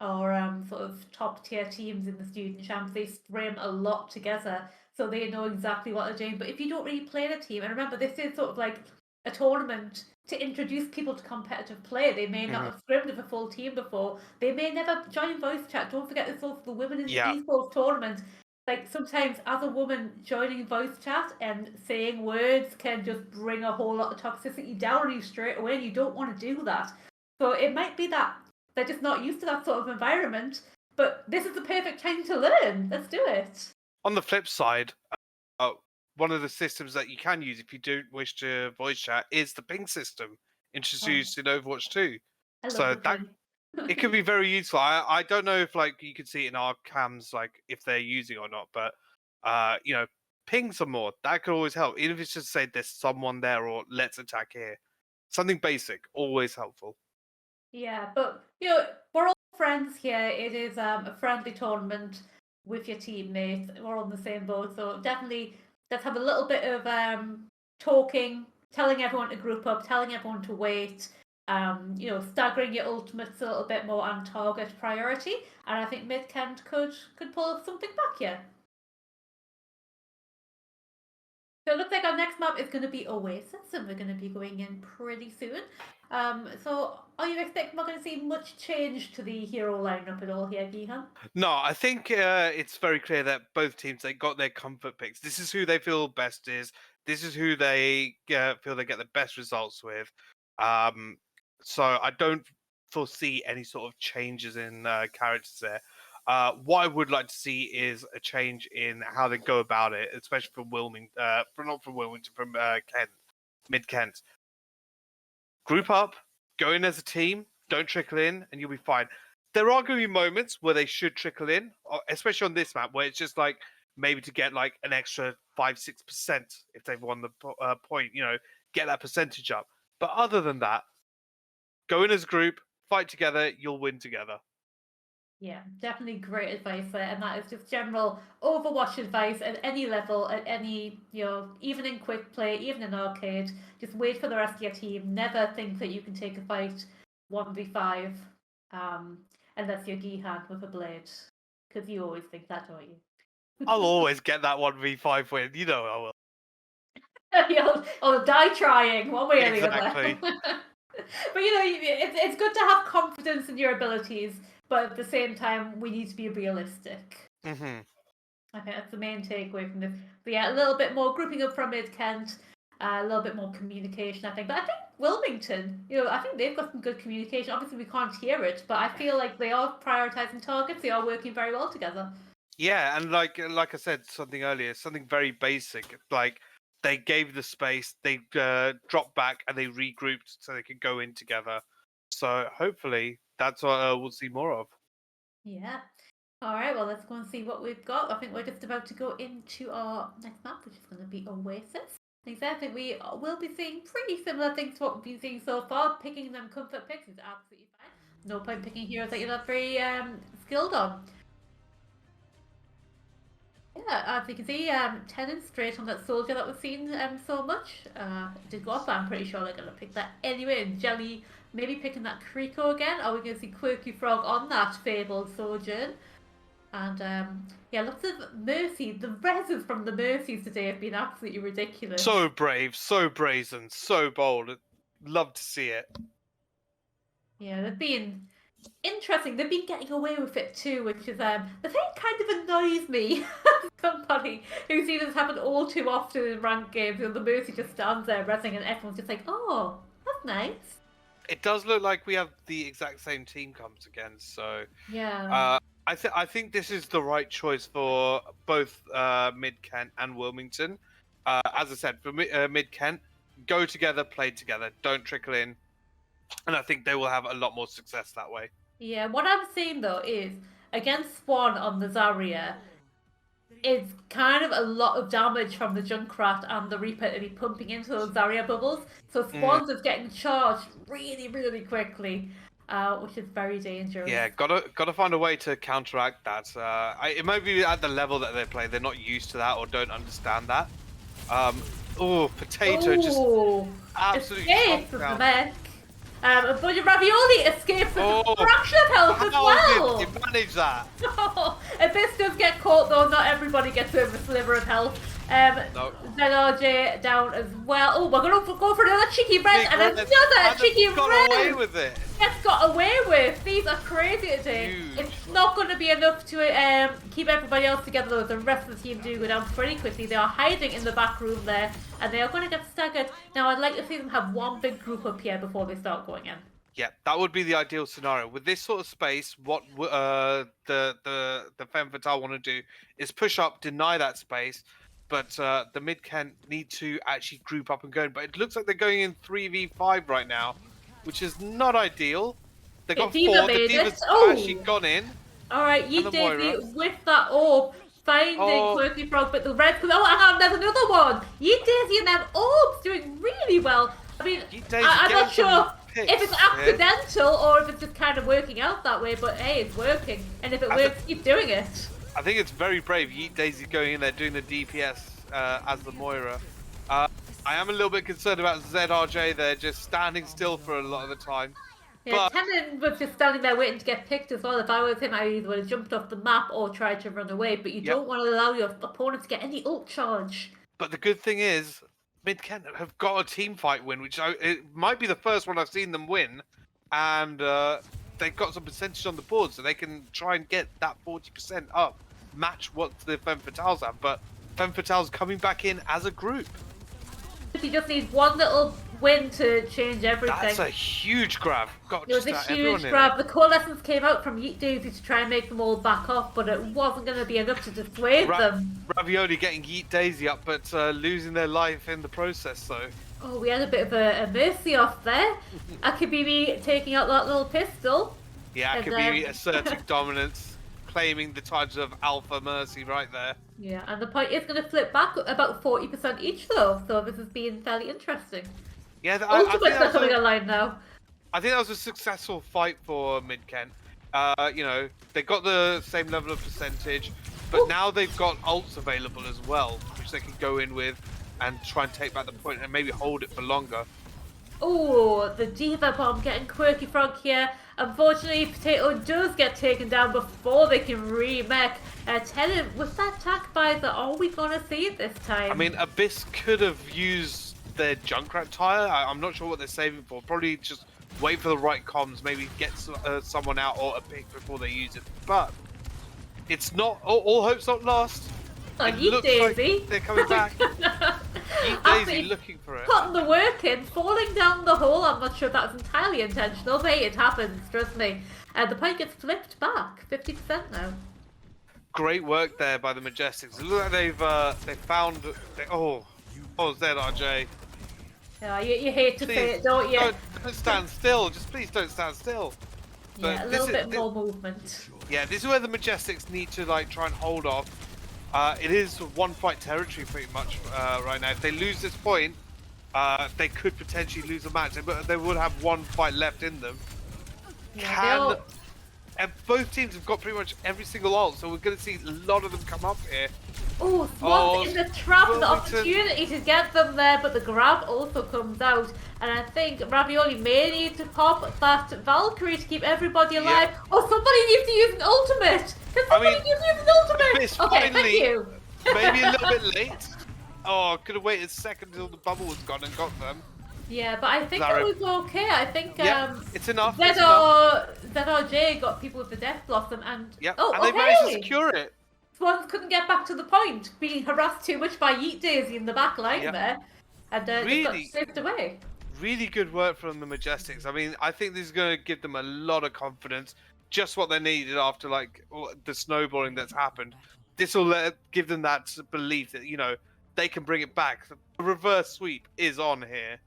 our sort of top tier teams in the student champs, they scrim a lot together, so they know exactly what they're doing. But if you don't really play in a team, and remember, this is sort of like a tournament to introduce people to competitive play. They may not have scrimmed with a full team before. They may never join voice chat. Don't forget this also the women in the esports tournament. Like sometimes as a woman joining voice chat and saying words can just bring a whole lot of toxicity down on you straight away, and you don't want to do that. So it might be that they're just not used to that sort of environment, but this is the perfect time to learn. Let's do it. On the flip side, one of the systems that you can use if you don't wish to voice chat is the ping system introduced in Overwatch 2. I love So the ping. It could be very useful. I don't know if like you could see it in our cams, like if they're using or not, but you know, ping some more. That could always help. Even if it's just say there's someone there or let's attack here. Something basic, always helpful. Yeah, but we're all friends here. It is a friendly tournament with your teammates. We're on the same boat, so definitely let's have a little bit of talking, telling everyone to group up, telling everyone to wait. Staggering your ultimates a little bit more on target priority, and I think Mid Kent could pull something back here. So it looks like our next map is going to be Oasis, and we're going to be going in pretty soon. So are you expecting we're going to see much change to the hero lineup at all here, Gihan? No, I think it's very clear that both teams they got their comfort picks. This is who they feel best is. This is who they feel they get the best results with. Um, so I don't foresee any sort of changes in characters there. What I would like to see is a change in how they go about it, especially from not from Wilmington, from Kent, Mid Kent. Group up, go in as a team, don't trickle in, and you'll be fine. There are going to be moments where they should trickle in, especially on this map, where it's just like maybe to get like an extra 5-6% if they've won the point, get that percentage up. But other than that, go in as a group, fight together, you'll win together. Yeah, definitely great advice there, and that is just general Overwatch advice at any level, at any, even in quick play, even in arcade. Just wait for the rest of your team. Never think that you can take a fight 1v5, unless you're Gihan with a blade, because you always think that, don't you? I'll always get that 1v5 win, I will. You'll die trying, one way or the other. Exactly. But it's good to have confidence in your abilities, but at the same time, we need to be realistic. Mm-hmm. I think that's the main takeaway from this. But yeah, a little bit more grouping up from Mid Kent, a little bit more communication, I think. But I think Wilmington, I think they've got some good communication. Obviously, we can't hear it, but I feel like they are prioritizing targets. They are working very well together. Yeah, and like I said something earlier, something very basic. Like they gave the space, they dropped back, and they regrouped so they could go in together. So hopefully that's what we'll see more of. Yeah. All right, well, let's go and see what we've got. I think we're just about to go into our next map, which is going to be Oasis. I think we will be seeing pretty similar things to what we've been seeing so far. Picking them comfort picks is absolutely fine. No point picking heroes that you're not very skilled on. Yeah, as you can see, Tenant straight on that soldier that we've seen so much. Did go off, but I'm pretty sure they're going to pick that anyway. And Jelly maybe picking that Kriko again. Are we going to see Quirky Frog on that fabled sojourn? And lots of Mercy. The reses from the Mercies today have been absolutely ridiculous. So brave, so brazen, so bold. Love to see it. Yeah, they've been interesting. They've been getting away with it too, which is the thing kind of annoys me. Somebody who sees this happen all too often in ranked games, and the Mercy just stands there resing, and everyone's just like, "Oh, that's nice." It does look like we have the exact same team comes again. So yeah, I think this is the right choice for both Mid Kent and Wilmington. As I said, for Mid Kent, go together, play together, don't trickle in, and I think they will have a lot more success that way. Yeah, what I'm seeing though is against Swan on the Zarya, it's kind of a lot of damage from the Junkrat and the Reaper to be pumping into those Zarya bubbles. So Swans is getting charged really, really quickly, which is very dangerous. Yeah, gotta find a way to counteract that. It might be at the level that they play; they're not used to that or don't understand that. Potato just absolutely escapes with the mech. But your Ravioli escapes with a fraction of health as well. How did you manage that? Abyss does get caught though, not everybody gets over a sliver of health. No. ZRJ down as well. Oh, we're going to go for another cheeky res and another cheeky res. Got away with it. Gets got away with. These are crazy today. Huge. It's not going to be enough to keep everybody else together though. The rest of the team do go down pretty quickly. They are hiding in the back room there, and they are going to get staggered. Now, I'd like to see them have one big group up here before they start going in. Yeah, that would be the ideal scenario. With this sort of space, what the Femme Fatale want to do is push up, deny that space, but the Mid Kent need to actually group up and go in. But it looks like they're going in 3v5 right now, which is not ideal. They got Diva 4. The made Diva's it. Oh! actually gone in. Alright, And you the Daisy Moira. with that orb, finding Oh. Quirky Frog, but the red... Oh, hang on, there's another one! You Daisy and them orbs doing really well. I mean, I'm not sure if it's accidental or if it's just kind of working out that way, but hey, it's working. And if it works, keep doing it. I think it's very brave. Yeet Daisy going in there doing the DPS as the Moira. I am a little bit concerned about ZRJ there, just standing still for a lot of the time. Yeah, Tenon was just standing there waiting to get picked as well. If I was him, I either would have jumped off the map or tried to run away. But you don't want to allow your opponent to get any ult charge. But the good thing is, Mid-Kent have got a team fight win, which it might be the first one I've seen them win. And they've got some percentage on the board, so they can try and get that 40% up, match what the Femme Fatales have. But Femme Fatales coming back in as a group. You just need one little win to change everything. That's a huge grab. It was a huge grab. The coalescence came out from Yeet Daisy to try and make them all back off, but it wasn't going to be enough to dissuade them. Ravioli getting Yeet Daisy up, but losing their life in the process, though. Oh, we had a bit of a mercy off there. Akibimi taking out that little pistol. Yeah, Akibimi asserting dominance, claiming the titles of Alpha Mercy right there. Yeah, and the point is going to flip back about 40% each, though, so this has been fairly interesting. Yeah, Ultimates are coming online now. I think that was a successful fight for Mid-Kent. You know, they got the same level of percentage, but now they've got ults available as well, which they can go in with and try and take back the point and maybe hold it for longer. Oh, the Diva Bomb getting Quirky Frog here. Unfortunately, Potato does get taken down before they can remake. Tenon, with that attack visor, are we going to see it this time? I mean, Abyss could have used their Junkrat tire. I'm not sure what they're saving for. Probably just wait for the right comms, maybe get someone out or a pick before they use it. But it's not, all hope's not lost. Yeet Daisy. Like they're coming back. Yeet Daisy looking for it. Putting the work in, falling down the hole. I'm not sure if that's entirely intentional, but hey, it happens, trust me. The point gets flipped back, 50% now. Great work there by the Majestics. It looks like they've found. Oh, ZRJ. Yeah, you hate to say it, don't you? Don't stand still. Just please don't stand still. Yeah, a little bit more movement. Yeah, this is where the Majestics need to like try and hold off. It is one fight territory pretty much right now. If they lose this point, they could potentially lose a match. But they would have one fight left in them. Yeah, and both teams have got pretty much every single ult, so we're going to see a lot of them come up here. Oh, Swan's in the trap, the opportunity to get them there, but the grab also comes out. And I think Ravioli may need to pop that Valkyrie to keep everybody alive. Yeah. Oh, somebody needs to use an ultimate! Can somebody use an ultimate? Okay, thank you. Maybe a little bit late. Oh, could have waited a second until the bubble was gone and got them. Yeah, but I think that was okay. I think it's enough. ZRJ got people with the Death Blossom and they managed to secure it. Swans couldn't get back to the point, being harassed too much by Yeet Daisy in the back line there, and they got slipped away. Really good work from the Majestics. I mean, I think this is going to give them a lot of confidence. Just what they needed after like the snowballing that's happened. This will give them that belief that they can bring it back. The reverse sweep is on here.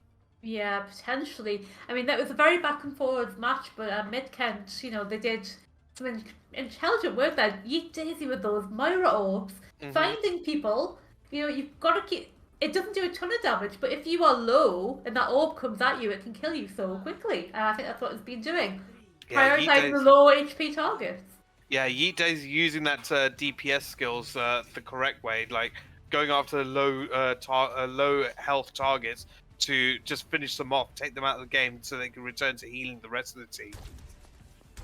Yeah, potentially. I mean, that was a very back and forwards match, but Mid-Kent, they did some intelligent work there. Yeet Daisy with those Moira orbs, finding people. You've got to keep. It doesn't do a ton of damage, but if you are low and that orb comes at you, it can kill you so quickly. And I think that's what it's been doing. Prioritizing the low HP targets. Yeah, Yeet Daisy using that DPS skills the correct way, like going after low health targets to just finish them off, take them out of the game so they can return to healing the rest of the team.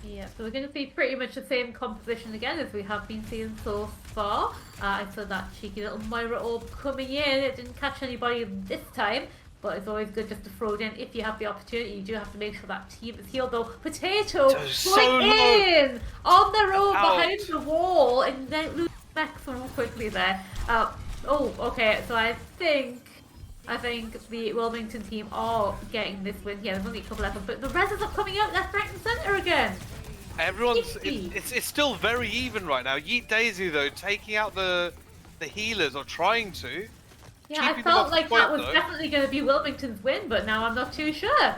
Yeah, so we're going to see pretty much the same composition again as we have been seeing so far. I saw that cheeky little Moira orb coming in. It didn't catch anybody this time, but it's always good just to throw it in if you have the opportunity. You do have to make sure that team is healed though. Potato going in on their own behind the wall and then lose back so quickly there. Okay, so I think the Wilmington team are getting this win here. There's only a couple left, but the reses are coming out left, right, and centre again. It's still very even right now. Yeet Daisy though taking out the healers or trying to. Yeah, I felt like that was definitely going to be Wilmington's win, but now I'm not too sure.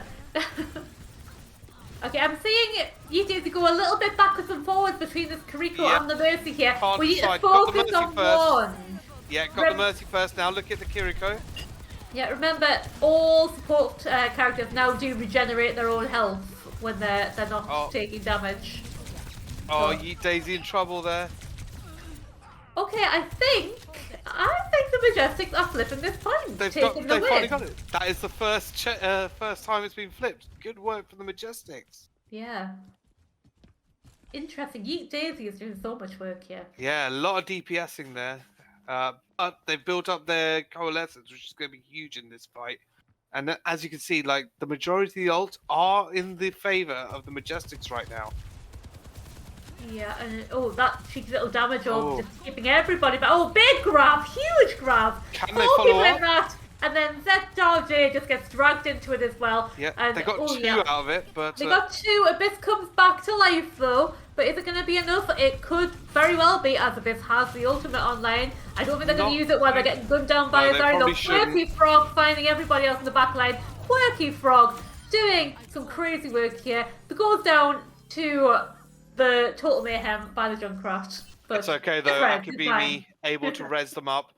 Okay, I'm seeing you need to go a little bit backwards and forwards between this Kiriko Yeah. and the Mercy here. Can't We need to decide. Got the focus Mercy on first. one. Yeah, got the Mercy first. Now look at the Kiriko. Yeah, remember, all support characters now do regenerate their own health when they're not taking damage. Oh, Yeet Daisy in trouble there. Okay, I think the Majestics are flipping this point. They finally got it. That is the first time it's been flipped. Good work for the Majestics. Yeah. Interesting. Yeet Daisy is doing so much work here. Yeah, a lot of DPSing there. But they've built up their coalescence, which is going to be huge in this fight. And as you can see, like the majority of the ults are in the favor of the Majestics right now. Yeah, and that cheeky little damage just keeping everybody back. Oh, big grab, huge grab. Can they follow up? That, and then ZRJ just gets dragged into it as well. Yeah, and, they got two out of it, but they got two. Abyss comes back to life though, but is it going to be enough? It could very well be, as Abyss has the ultimate online. I don't think they're going to use it while they're getting gunned down by a Quirky Frog finding everybody else in the back line. Quirky Frog doing some crazy work here. The goes down to the total mayhem by the Junkrat. But it's okay though. Akibimi able to res them up.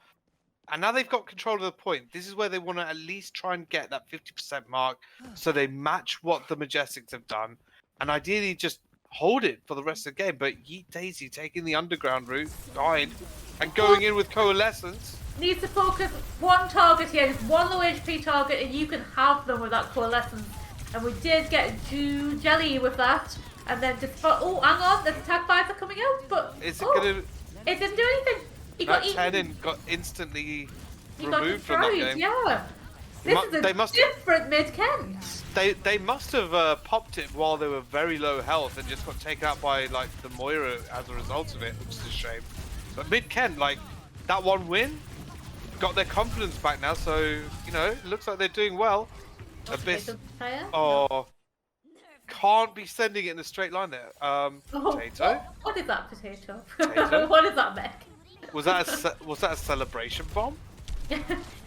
And now they've got control of the point. This is where they want to at least try and get that 50% mark so they match what the Majestics have done. And ideally just hold it for the rest of the game. But Yeet Daisy taking the underground route, behind, and going in with Coalescence. Needs to focus one target here, just one low HP target, and you can have them with that Coalescence. And we did get Jelly with that. And then just, hang on, there's attack vibes are coming out, but is it gonna... It didn't do anything. He got eaten. got instantly he removed from that game. Yeah. This is a different mid-Kent. They must have popped it while they were very low health and just got taken out by like the Moira as a result of it, which is a shame. But mid-Kent, like that one win, got their confidence back now, so you know, it looks like they're doing well. Abyss. Can't be sending it in a straight line there. Potato. What is that potato? What is that mech? Was that a celebration bomb?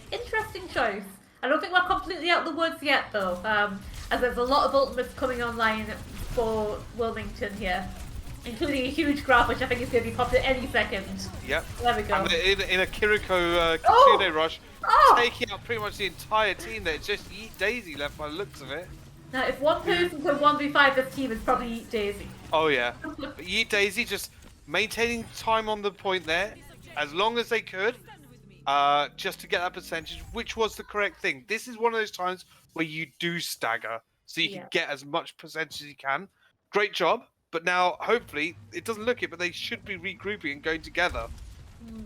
Interesting choice. I don't think we're completely out of the woods yet though, as there's a lot of ultimates coming online for Wilmington here, including a huge graph which I think is going to be popped at any second. Yep. There we go. And in a Kiriko Kitsune rush, taking out pretty much the entire team there. It's just Yeet Daisy left by the looks of it. Now, if one person could 1v5 this team, it's probably Yeet Daisy. Oh yeah. But Yeet Daisy just maintaining time on the point there, as long as they could, just to get that percentage, which was the correct thing. This is one of those times where you do stagger, so you can get as much percentage as you can. Great job. But now, hopefully, it doesn't look it, but they should be regrouping and going together.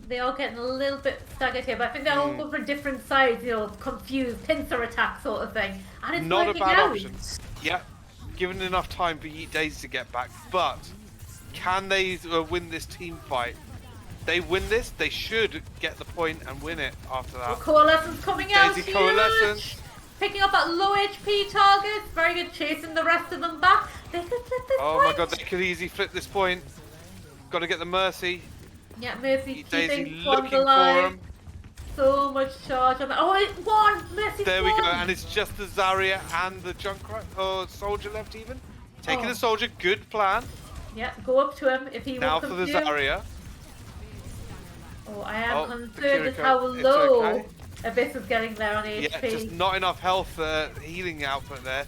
They are getting a little bit staggered here, but I think they're all going for different sides, you know, confused, pincer attack sort of thing. And it's not a bad out. option. Yeah, given enough time for Yeet Daisy to get back, but can they win this team fight? They win this, they should get the point and win it after that. Well, Coalescence coming out, Daisy Coalescence. Picking up that low HP target, very good, chasing the rest of them back. They could flip this point. Oh my god, they could easily flip this point. Got to get the Mercy. Yeah, Mercy keeping looking for him. So much charge on that. Oh, it won! Mercy There we go, and it's just the Zarya and the Junkrat, Soldier left even. Taking the Soldier, good plan. Yeah, go up to him if he now will for the Zarya. Oh, I am concerned at how low Abyss is getting there on HP. Yeah, just not enough health healing output there.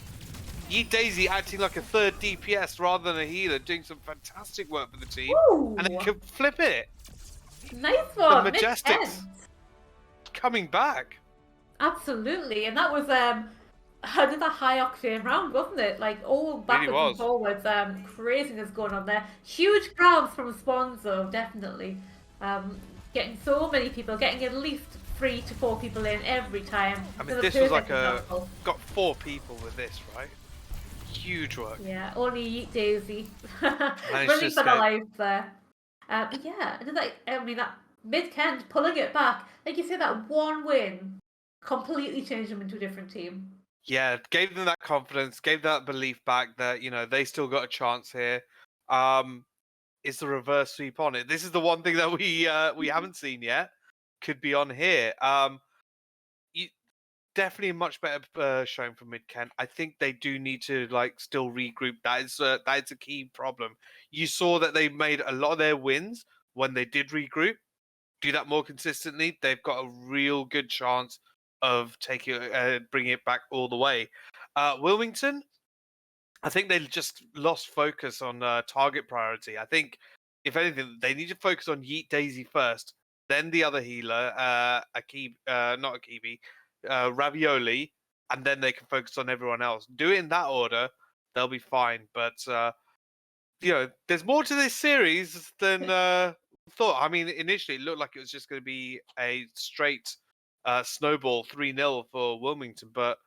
Yeet Daisy acting like a third DPS rather than a healer, doing some fantastic work for the team. Ooh. And they can flip it. Nice one. The Majestics coming back. Absolutely, and that was another high octane round, wasn't it? Like all backwards and forwards, craziness going on there. Huge crowds from spawns though, definitely. Getting so many people, getting at least 3 to 4 people in every time. I mean, this was like got 4 people with this, right? Huge work. Yeah, only Yeet Daisy running for the life there. But yeah, I mean that mid-Kent pulling it back. Like you said, that one win completely changed them into a different team. Yeah, gave them that confidence, gave that belief back that, you know, they still got a chance here. Is the reverse sweep on it? This is the one thing that we haven't seen yet. Could be on here. definitely a much better showing from Mid Kent. I think they do need to like still regroup. That is a key problem. You saw that they made a lot of their wins when they did regroup. Do that more consistently, they've got a real good chance of bringing it back all the way. Wilmington, I think they just lost focus on target priority. I think, if anything, they need to focus on Yeet Daisy first, then the other healer, not Akibi, Ravioli, and then they can focus on everyone else. Do it in that order, they'll be fine. But there's more to this series than thought. I mean, initially it looked like it was just going to be a straight snowball 3-0 for Wilmington, but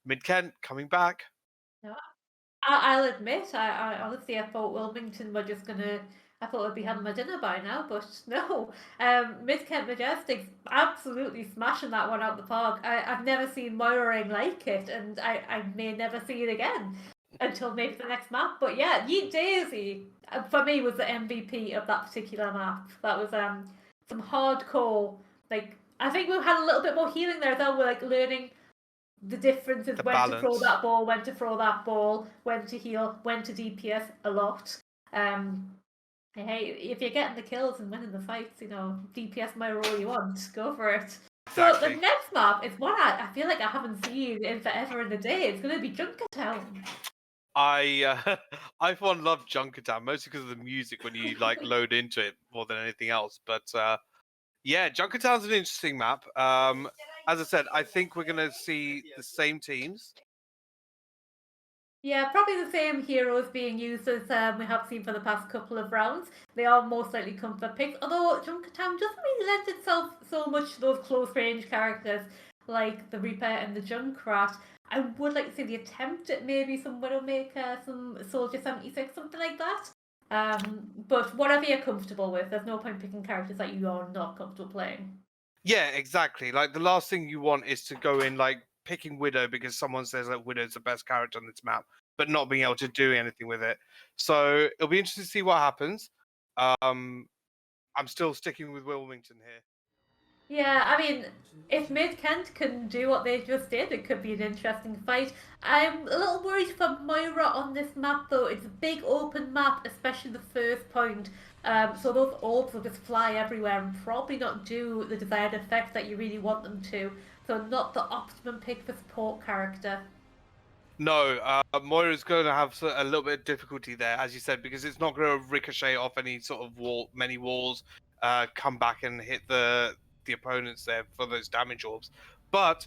Mid Kent coming back. No, I'll admit, I honestly I thought Wilmington were just gonna. I thought I'd be having my dinner by now, but no. Mid Kent Majestics absolutely smashing that one out the park. I've never seen Moiraing like it, and I may never see it again until maybe the next map. But yeah, Yeet Daisy for me was the MVP of that particular map. That was some hardcore. Like I think we had a little bit more healing there though. We're like learning the difference is when to throw that ball, when to throw that ball, when to heal, when to DPS a lot. Hey, if you're getting the kills and winning the fights, DPS my role you want, go for it. Exactly. So the next map is one I feel like I haven't seen in forever and a day. It's going to be Junkertown. I for one love Junkertown, mostly because of the music when you like load into it more than anything else. But yeah, Junkertown's an interesting map. As I said, I think we're going to see the same teams. Yeah, probably the same heroes being used as we have seen for the past couple of rounds. They are most likely comfort picks, although Junkertown doesn't really lend itself so much to those close range characters like the Reaper and the Junkrat. I would like to see the attempt at maybe some Widowmaker, some Soldier 76, something like that. But whatever you're comfortable with, there's no point picking characters that you are not comfortable playing. Yeah, exactly. Like the last thing you want is to go in like picking Widow because someone says that Widow's the best character on this map, but not being able to do anything with it. So it'll be interesting to see what happens. I'm still sticking with Wilmington here. Yeah, I mean, if Mid Kent can do what they just did, it could be an interesting fight. I'm a little worried for Moira on this map, though. It's a big open map, especially the first point. So those orbs will just fly everywhere and probably not do the desired effect that you really want them to. So not the optimum pick for support character. No, Moira's going to have a little bit of difficulty there, as you said, because it's not going to ricochet off any sort of many walls, come back and hit the opponents there for those damage orbs. But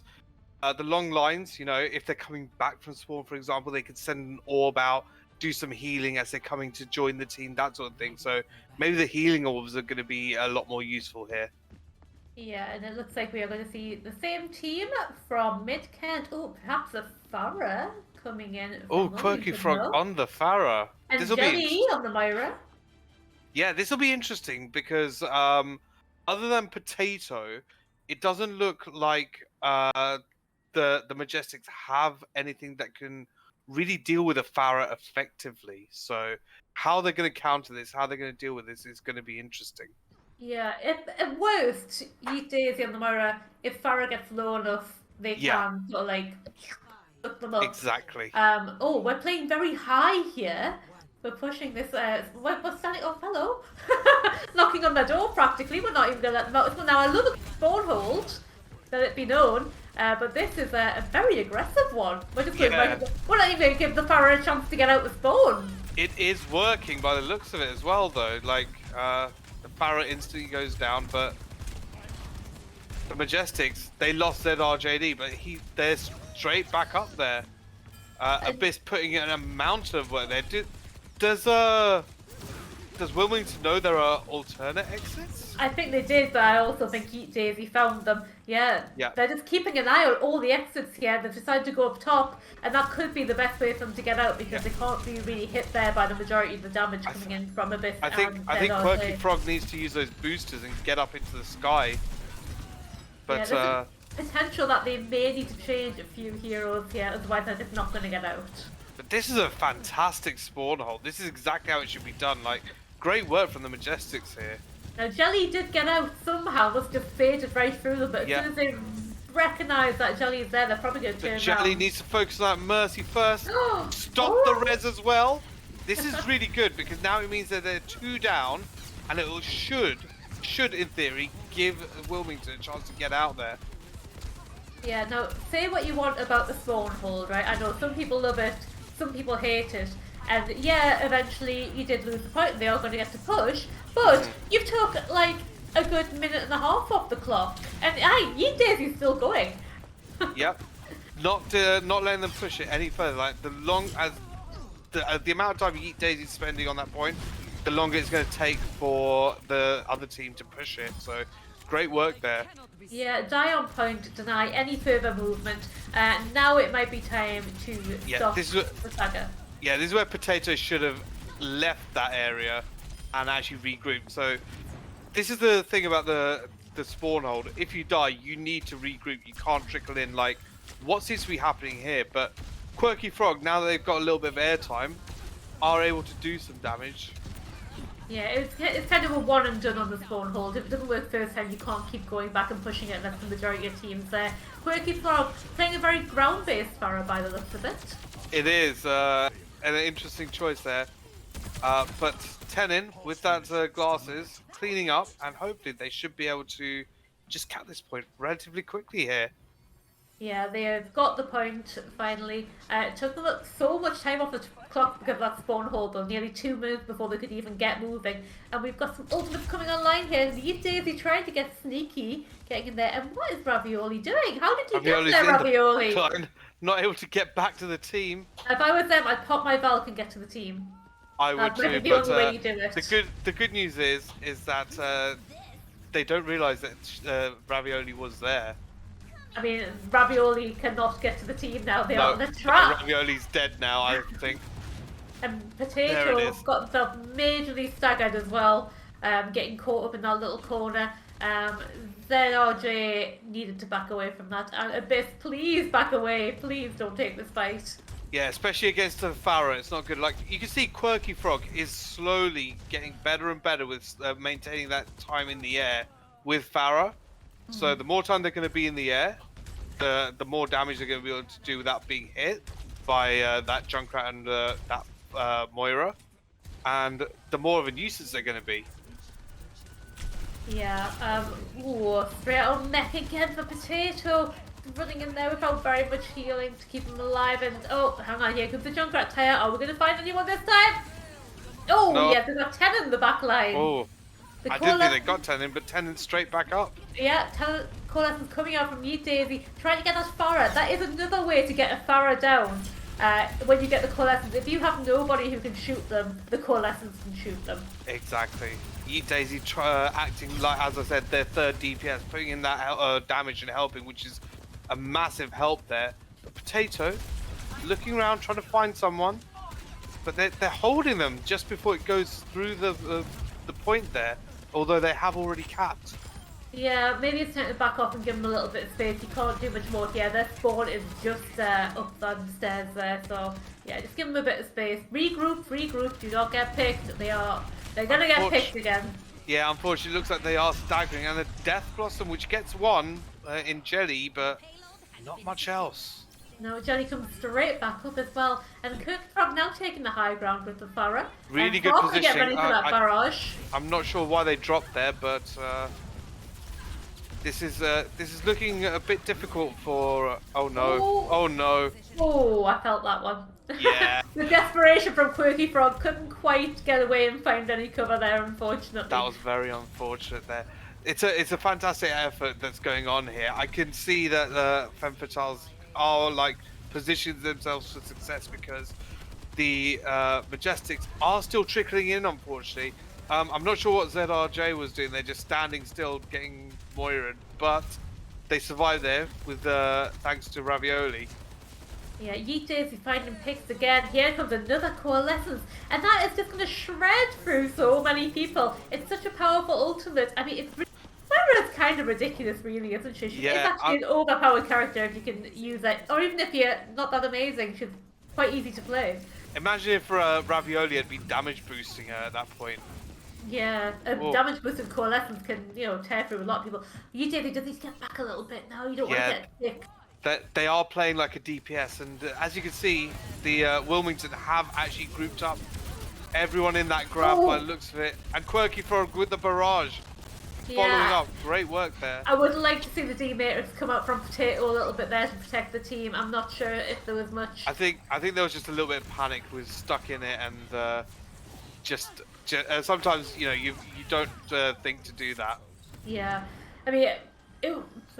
the long lines, if they're coming back from spawn, for example, they could send an orb out, do some healing as they're coming to join the team, that sort of thing. So maybe the healing orbs are going to be a lot more useful here. Yeah, and it looks like we are going to see the same team from Mid Kent. Oh, perhaps a Pharah coming in. Oh, Quirky Frog on the Pharah. And Jelly on the Moira. Yeah, this will be interesting because other than Potato, it doesn't look like the Majestics have anything that can really deal with a Pharah effectively. So how they're going to counter this, how they're going to deal with this is going to be interesting. Yeah, at worst, Yeet Daisy on the Moira, if Pharah gets low enough, they can sort of like look them up. Exactly. Oh, we're playing very high here. We're pushing this. We're standing. Oh, hello! Knocking on the door practically. We're not even going to let them out. Now, I love a spawn hold, let it be known. But this is a very aggressive one. We're just going we're not even going to give the Pharah a chance to get out the spawn. It is working by the looks of it as well, though. Like, the Pharah instantly goes down, but the Majestics, they lost their RJD, but they're straight back up there. Abyss putting in a amount of work there. Does Wilmington know there are alternate exits? I think they did, but I also think Yeet Daisy found them. Yeah. They're just keeping an eye on all the exits here. They've decided to go up top, and that could be the best way for them to get out because they can't be really hit there by the majority of the damage coming in from Abyss. I think Quirky Frog needs to use those boosters and get up into the sky. But potential that they may need to change a few heroes here, otherwise they're just not going to get out. But this is a fantastic spawn hold. This is exactly how it should be done. Like, great work from the Majestics here. Now, Jelly did get out somehow, was just faded right through them, but as soon as they recognise that Jelly is there, they're probably going to turn But Jelly around. needs to focus on that Mercy first. Stop the res as well. This is really good because now it means that they're 2 down, and it should in theory give Wilmington a chance to get out there. Yeah, now, say what you want about the spawn hold, right? I know some people love it, some people hate it. And yeah, eventually you did lose the point and they are going to get to push. But you took like a good minute and a half off the clock. And Yeet Daisy's still going. Yep. Not letting them push it any further. Like the amount of time Yeet Daisy's spending on that point, the longer it's going to take for the other team to push it. So great work there. Yeah, die on point, deny any further movement. Now it might be time to stop the saga. Yeah, this is where Potato should have left that area and actually regrouped. So this is the thing about the spawn hold. If you die, you need to regroup. You can't trickle in like what seems to be happening here. But Quirky Frog, now that they've got a little bit of airtime, are able to do some damage. Yeah, it's kind of a one and done on the spawn hold. If it doesn't work first time, you can't keep going back and pushing it, and that's the majority of teams there. Quirky Frog playing a very ground-based Pharah by the looks of it. It is an interesting choice there. But Tenin, with that glasses, cleaning up, and hopefully they should be able to just cap this point relatively quickly here. Yeah, they have got the point finally. It took them so much time off the clock because of that spawn hold, though. Nearly 2 minutes before they could even get moving. And we've got some ultimates coming online here. Yeet Daisy trying to get sneaky, getting in there. And what is Ravioli doing? How did you get there, Ravioli? Not able to get back to the team. If I was them, I'd pop my Valk and get to the team. I would too, the but only way you do it. the good news is that they don't realise that Ravioli was there. I mean, Ravioli cannot get to the team now. They are on the trap. Ravioli's dead now, I think. And Potato got himself majorly staggered as well, getting caught up in that little corner. ZRJ needed to back away from that. And Abyss, please back away. Please don't take this fight. Yeah, especially against the Pharah, it's not good. Like you can see, Quirky Frog is slowly getting better and better with maintaining that time in the air with Pharah. So the more time they're going to be in the air, the more damage they're going to be able to do without being hit by that Junkrat and that Moira, and the more of a nuisance they're going to be. Yeah. Ooh, straight on mech again for Potato. Running in there without very much healing to keep him alive. And oh, hang on, here comes the Junkrat tire. Are we going to find anyone this time? Oh, no. Yeah, they've got 10 in the back line. Oh. I didn't think they got Tenin, but Tenin straight back up. Yeah, Coalescence coming out from Yeet Daisy, trying to get that Pharah. That is another way to get a Pharah down. When you get the Coalescence, if you have nobody who can shoot them, the Coalescence can shoot them. Exactly. Yeet Daisy acting like, as I said, their third DPS, putting in that damage and helping, which is a massive help there. But Potato, looking around, trying to find someone, but they're holding them just before it goes through the point there. Although they have already capped. Yeah, maybe it's time to back off and give them a little bit of space. You can't do much more here. Their spawn is just up on the stairs there. So, yeah, just give them a bit of space. Regroup. Do not get picked. They're going to get picked again. Yeah, unfortunately, it looks like they are staggering. And the Death Blossom, which gets one in Jelly, but not much else. No, Jelly comes straight back up as well. And Kirkfrog now taking the high ground with the Pharah. Really good position. Get ready for that barrage. I'm not sure why they dropped there, but this is looking a bit difficult for. Oh no! Oh no! Oh, I felt that one. Yeah. The desperation from Quirky Frog couldn't quite get away and find any cover there, unfortunately. That was very unfortunate there. It's a fantastic effort that's going on here. I can see that the Femme Fatales are like positioned themselves for success because the Majestics are still trickling in, unfortunately. I'm not sure what ZRJ was doing. They're just standing still, getting Moira, but they survived there with thanks to Ravioli. Yeah, Yeet Daisy finding picks again. Here comes another Coalescence, and that is just going to shred through so many people. It's such a powerful ultimate. I mean, Moira's kind of ridiculous, really, isn't she? She is actually an overpowered character if you can use it, or even if you're not that amazing, she's quite easy to play. Imagine if Ravioli had been damage boosting her at that point. Yeah, Oh, damage boost and coalescence can, tear through a lot of people. You did, just need to get back a little bit now. You don't want to yeah. get sick. They are playing like a DPS, and as you can see, the Wilmington have actually grouped up everyone in that grab by the looks of it. And Quirky Frog with the barrage following Yeah, up. Great work there. I would like to see the D-Matrix come out from Potato a little bit there to protect the team. I'm not sure if there was much. I think there was just a little bit of panic, was stuck in it, and just sometimes you don't think to do that. Yeah, I mean,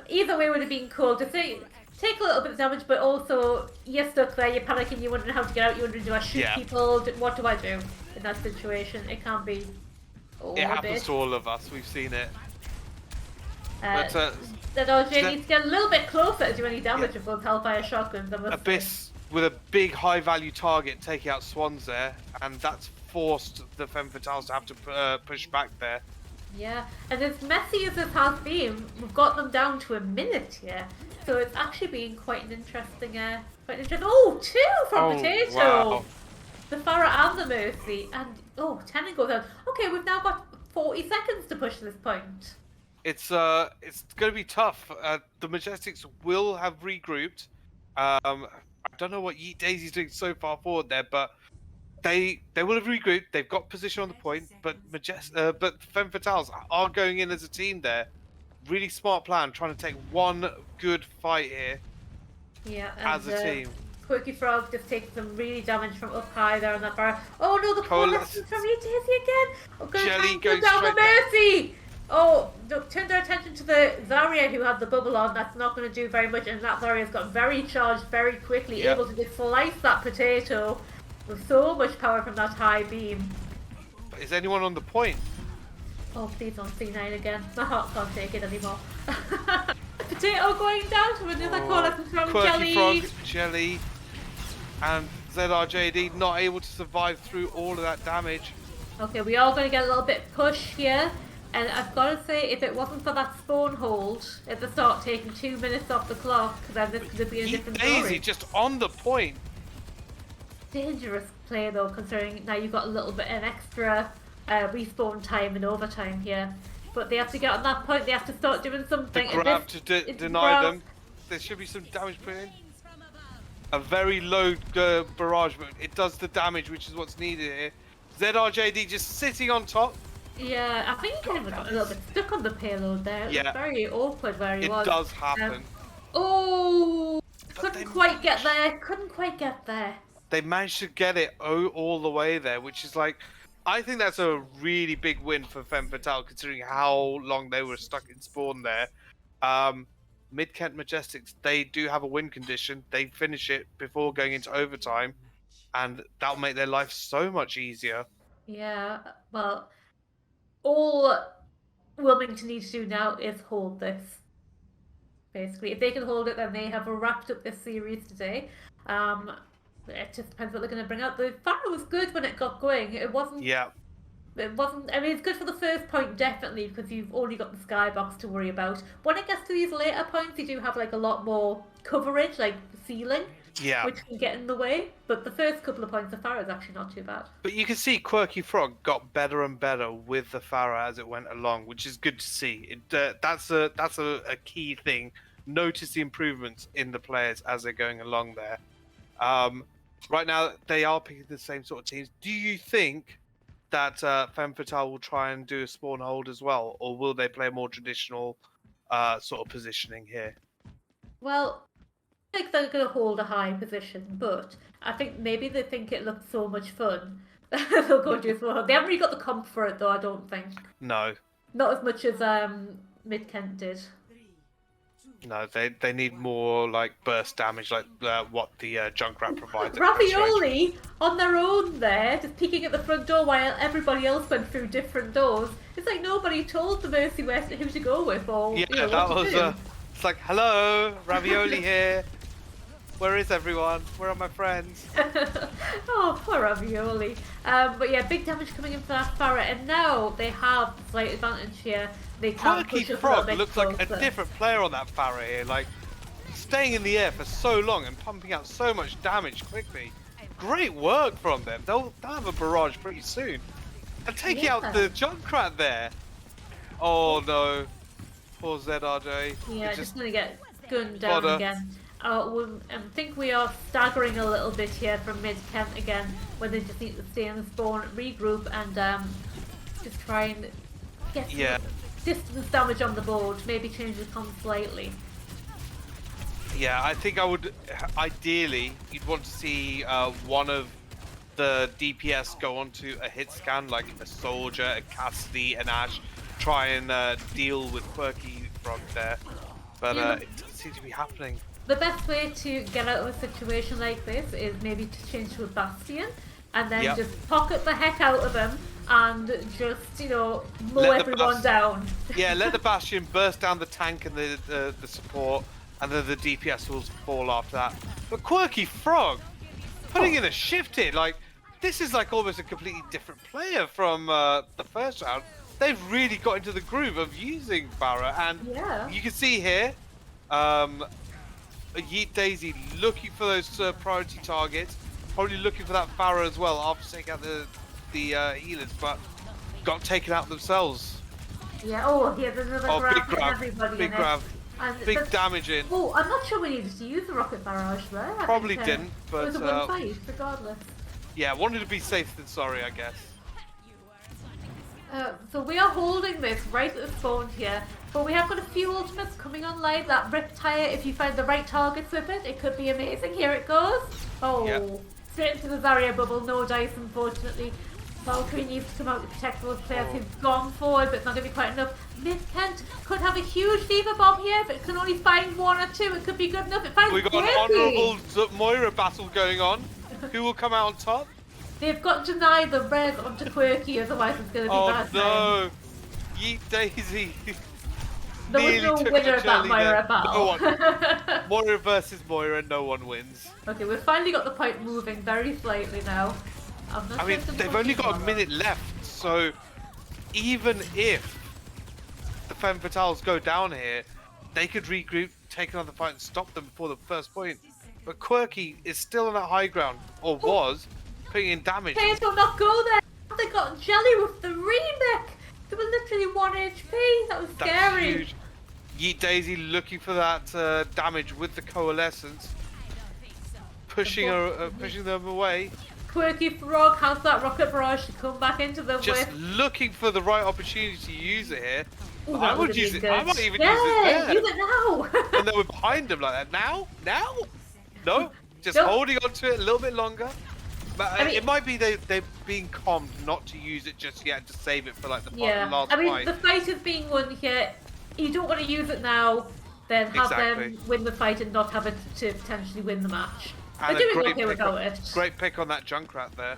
either way would have been cool to take a little bit of damage, but also you're stuck there, you're panicking, you're wondering how to get out, you're wondering, do I shoot people? What do I do in that situation? It can be. It happens to all of us. We've seen it. But that RJ needs to get a little bit closer to do any damage with those Hellfire shotguns. Abyss with a big high-value target taking out Swans there, and that's forced the Femme Fatales to have to push back there. Yeah, and as messy as this has been, we've got them down to a minute here, so it's actually been quite an interesting. Oh, two from Potato. Wow. The Farah and the Mercy, and Tenon goes out. Okay, we've now got 40 seconds to push this point. It's going to be tough. The Majestics will have regrouped. I don't know what Yeet Daisy's doing so far forward there, but they will have regrouped. They've got position on the point, but Femme Fatales are going in as a team there. Really smart plan, trying to take one good fight here. Yeah, as a team. Quirky Frog just taking some really damage from up high there on that bar. Oh no, the coalescence from Yeet Daisy again. Oh, Jelly goes down the straight down. Mercy. Oh, look, turn their attention to the Zarya who had the bubble on. That's not going to do very much, and that Zarya's got very charged very quickly, able to just slice that Potato with so much power from that high beam. Is anyone on the point? Oh, please don't C9 again. My heart can't take it anymore. Potato going down to another coalescence from Quirky Jelly. Frog, Jelly, and ZRJD not able to survive through all of that damage. Okay, we are going to get a little bit push here. And I've got to say, if it wasn't for that spawn hold at the start taking 2 minutes off the clock, then this could be a different story. Daisy just on the point. Dangerous play though, considering now you've got a little bit of extra respawn time and overtime here. But they have to get on that point, they have to start doing something. The grab to deny them. There should be some damage put in. A very low barrage, but it does the damage, which is what's needed here. ZRJD just sitting on top. Yeah, I think he kind of got a little bit stuck on the payload there. It was very awkward where he was. It does happen. Couldn't quite get there. They managed to get it all the way there, which is like, I think that's a really big win for Femme Fatale, considering how long they were stuck in spawn there. Mid-Kent Majestics, they do have a win condition. They finish it before going into overtime, and that'll make their life so much easier. Yeah, well, all Wilmington needs to do now is hold this. Basically, if they can hold it, then they have wrapped up this series today. It just depends what they're going to bring out. The Farah was good when it got going. It wasn't. Yeah. It wasn't. I mean, it's good for the first point definitely because you've only got the skybox to worry about. When it gets to these later points, you do have like a lot more coverage, like ceiling. Yeah. Which can get in the way, but the first couple of points, the Farah is actually not too bad. But you can see Quirky Frog got better and better with the Farah as it went along, which is good to see. That's a key thing. Notice the improvements in the players as they're going along there. Right now, they are picking the same sort of teams. Do you think that Femme Fatale will try and do a spawn hold as well, or will they play a more traditional sort of positioning here? Well, I think they're going to hold a high position, but I think maybe they think it looks so much fun. They'll go do a spawn hold. They haven't really got the comp for it, though, I don't think. No. Not as much as Mid-Kent did. No, they need more like burst damage, like what the Junkrat provides. Ravioli on their own there, just peeking at the front door while everybody else went through different doors. It's like nobody told the Mercy West who to go with, or that was. It's like, hello, Ravioli here. Where is everyone? Where are my friends? Oh, poor Ravioli. But yeah, big damage coming in for that Farah, and now they have slight advantage here. They can Quirky push Frog looks like a different player on that Farah here, like staying in the air for so long and pumping out so much damage quickly. Great work from them. They'll have a barrage pretty soon. And taking out the Junkrat there. Oh no. Poor ZRJ. Yeah, It just gonna get gunned down fodder. again. I think we are staggering a little bit here from mid-Kent again, when they just need to stay on the spawn, regroup, and just try and get some distance damage on the board, maybe change the comp slightly. Yeah, I think I would, ideally, you'd want to see one of the DPS go onto a hit scan, like a Soldier, a Cassidy, an Ash, try and deal with Quirky Frog there. But it doesn't seem to be happening. The best way to get out of a situation like this is maybe to change to a Bastion, and then just pocket the heck out of them, and just, you know, mow everyone down. Yeah, let the Bastion burst down the tank and the support, and then the DPS will fall after that. But Quirky Frog, putting in a shift in, like, this is like almost a completely different player from the first round. They've really got into the groove of using Barra, and you can see here, Yeet Daisy looking for those priority targets, probably looking for that Barra as well after taking out the healers, but got taken out themselves. Yeah, there's another grab. Big grab, everybody big grab. Big damage in. Oh, I'm not sure we needed to use the rocket barrage there. Probably didn't, but it was a good fight, regardless. Yeah, wanted to be safe than sorry, I guess. So we are holding this right at the spawn here, but we have got a few ultimates coming online. That Riptire, if you find the right targets with it, it could be amazing. Here it goes. Oh, straight into the Zarya bubble. No dice, unfortunately. Valkyrie needs to come out to protect those players who've gone forward, but it's not going to be quite enough. Mid-Kent could have a huge Diva Bomb here, but it can only find one or two. It could be good enough. It finds We've got an honourable Moira battle going on. Who will come out on top? They've got to deny the res onto Quirky, otherwise it's going to be bad. Oh no! Yeet Daisy. There was no winner of that Moira battle. No one. Moira versus Moira, no one wins. Okay, we've finally got the point moving very slightly now. I mean, they've only got a minute left, so even if the Femme Fatales go down here, they could regroup, take another fight, and stop them before the first point. But Quirky is still on that high ground, or was, putting in damage. Kato, not go there! They got Jelly with the remake! They were literally 1 HP, that was scary. Huge. Yeet Daisy looking for that damage with the Coalescence, pushing them away. Quirky Frog has that rocket barrage to come back into them Just looking for the right opportunity to use it here. Ooh, I would use it. I might even use it there. Use it now. And then we're behind them like that. Now? No. Just holding on to it a little bit longer. But I mean, it might be they're being calmed not to use it just yet, to save it for like the last fight. The fight is being won here. You don't want to use it now, then have them win the fight and not have it to potentially win the match. And they're doing okay without it. Great pick on that Junkrat there.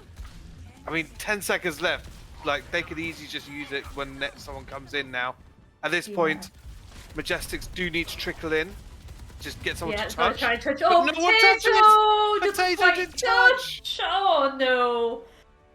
I mean, 10 seconds left. Like, they could easily just use it when someone comes in now. At this point, Majestics do need to trickle in. Just get someone to touch. Try and touch. Oh, no one touches! Potato didn't touch! Oh no!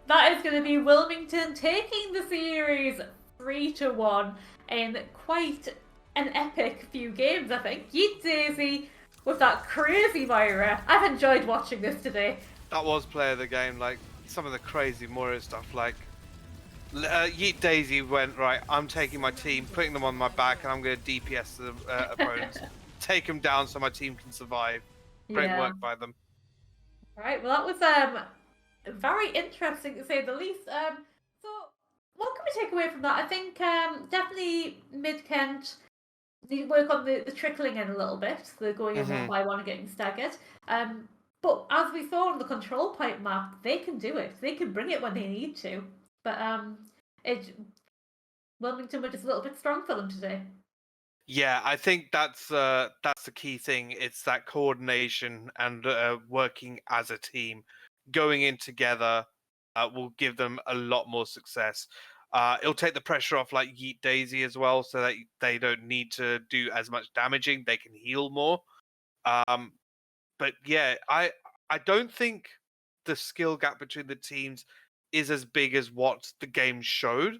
That is going to be Wilmington taking the series 3-1 in quite an epic few games, I think. Yeet Daisy with that crazy Moira. I've enjoyed watching this today. That was player of the game, like some of the crazy Moira stuff, like Yeet Daisy went, right, I'm taking my team, putting them on my back, and I'm going to DPS the opponents. Take them down so my team can survive. Great work by them. Right, well that was very interesting to say the least. So what can we take away from that? I think definitely Mid-Kent need to work on the trickling in a little bit. They're going in one by one and getting staggered. But as we saw on the control point map, they can do it. They can bring it when they need to. But Wilmington were just a little bit strong for them today. Yeah, I think that's the key thing. It's that coordination and working as a team, going in together will give them a lot more success. It'll take the pressure off like Yeet Daisy as well, so that they don't need to do as much damaging. They can heal more. But yeah, I don't think the skill gap between the teams is as big as what the game showed.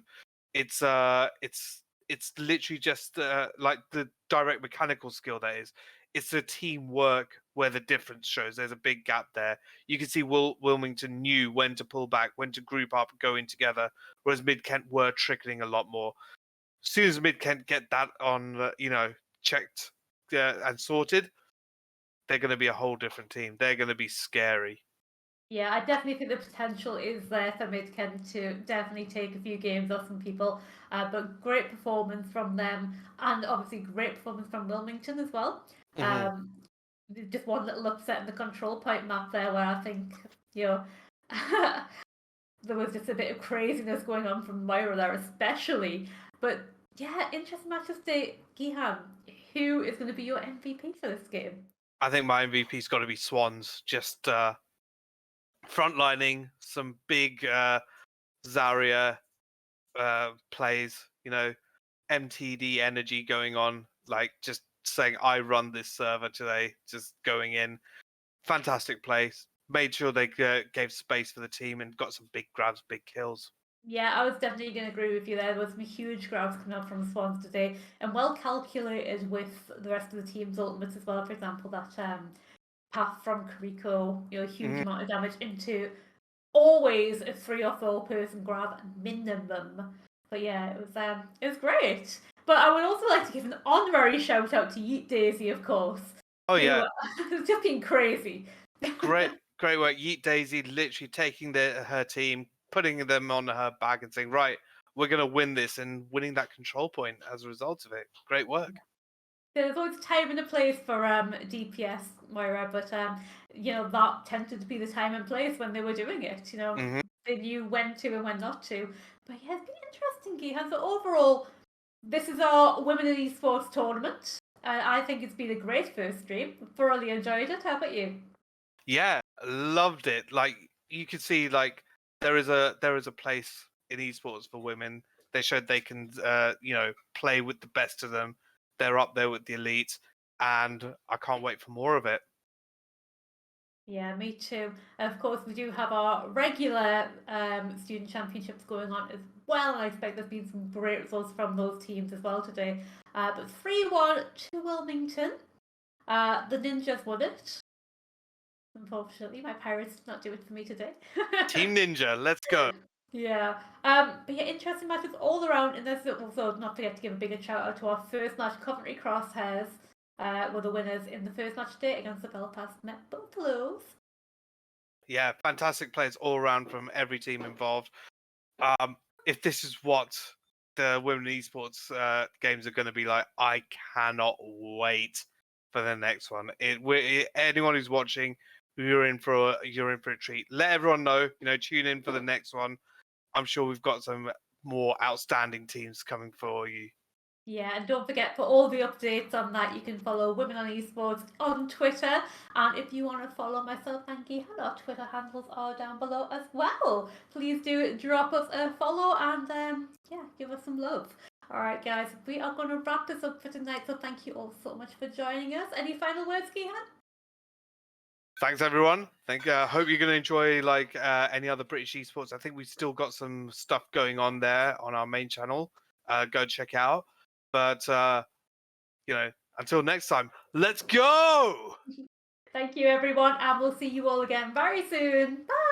It's literally just like the direct mechanical skill that is. it's the teamwork where the difference shows. There's a big gap there. You can see Wilmington knew when to pull back, when to group up, go in together, whereas Mid Kent were trickling a lot more. As soon as Mid Kent get that on, checked and sorted, they're going to be a whole different team. They're going to be scary. Yeah, I definitely think the potential is there for Midkent to definitely take a few games off some people. But great performance from them, and obviously great performance from Wilmington as well. Mm-hmm. Just one little upset in the control point map there, where I think there was just a bit of craziness going on from Moira there, especially. But yeah, interesting matches today. Gihan, who is going to be your MVP for this game? I think my MVP's got to be Swans. Just frontlining some big Zarya plays, MTD energy going on, like just saying, I run this server today, just going in. Fantastic place. Made sure they gave space for the team and got some big grabs, big kills. Yeah, I was definitely going to agree with you there. There was some huge grabs coming up from the Swans today, and well calculated with the rest of the team's ultimates as well. For example, that path from Kariko, huge amount of damage into always a 3 or 4 person grab minimum. But yeah, it was great. But I would also like to give an honorary shout out to Yeet Daisy, of course. Oh Who yeah, has just been crazy. great work. Yeet Daisy literally taking her team, putting them on her back and saying, right, we're going to win this, and winning that control point as a result of it. Great work. There's always a time and a place for DPS, Moira, but that tended to be the time and place when they were doing it. Mm-hmm. They knew when to and when not to. But yeah, it's been interesting, Gihan. So overall, this is our Women in Esports tournament. I think it's been a great first stream. Thoroughly enjoyed it. How about you? Yeah, loved it. Like you can see, like there is a place in esports for women. They showed they can, play with the best of them. They're up there with the elite, and I can't wait for more of it. Yeah, me too. Of course, we do have our regular student championships going on as well, and I expect there's been some great results from those teams as well today. But 3-1 to Wilmington. The Ninjas won it. Unfortunately, my Pirates did not do it for me today. Team Ninja, let's go. Yeah. But yeah, interesting matches all around. And there's also, not forget to give a bigger shout out to our first match, Coventry Crosshairs, were the winners in the first match today against the Belfast Met Buffaloes. Yeah, fantastic players all around from every team involved. If this is what the women esports games are going to be like, I cannot wait for the next one. Anyone who's watching, you're in for a treat. Let everyone know. Tune in for the next one. I'm sure we've got some more outstanding teams coming for you. Yeah, and don't forget, for all the updates on that, you can follow Women on Esports on Twitter. And if you want to follow myself and Gihan, our Twitter handles are down below as well. Please do drop us a follow and give us some love. All right, guys, we are going to wrap this up for tonight. So thank you all so much for joining us. Any final words, Gihan? Thanks, everyone. Hope you're going to enjoy any other British esports. I think we've still got some stuff going on there on our main channel. Go check out. But until next time, let's go. Thank you, everyone, and we'll see you all again very soon. Bye.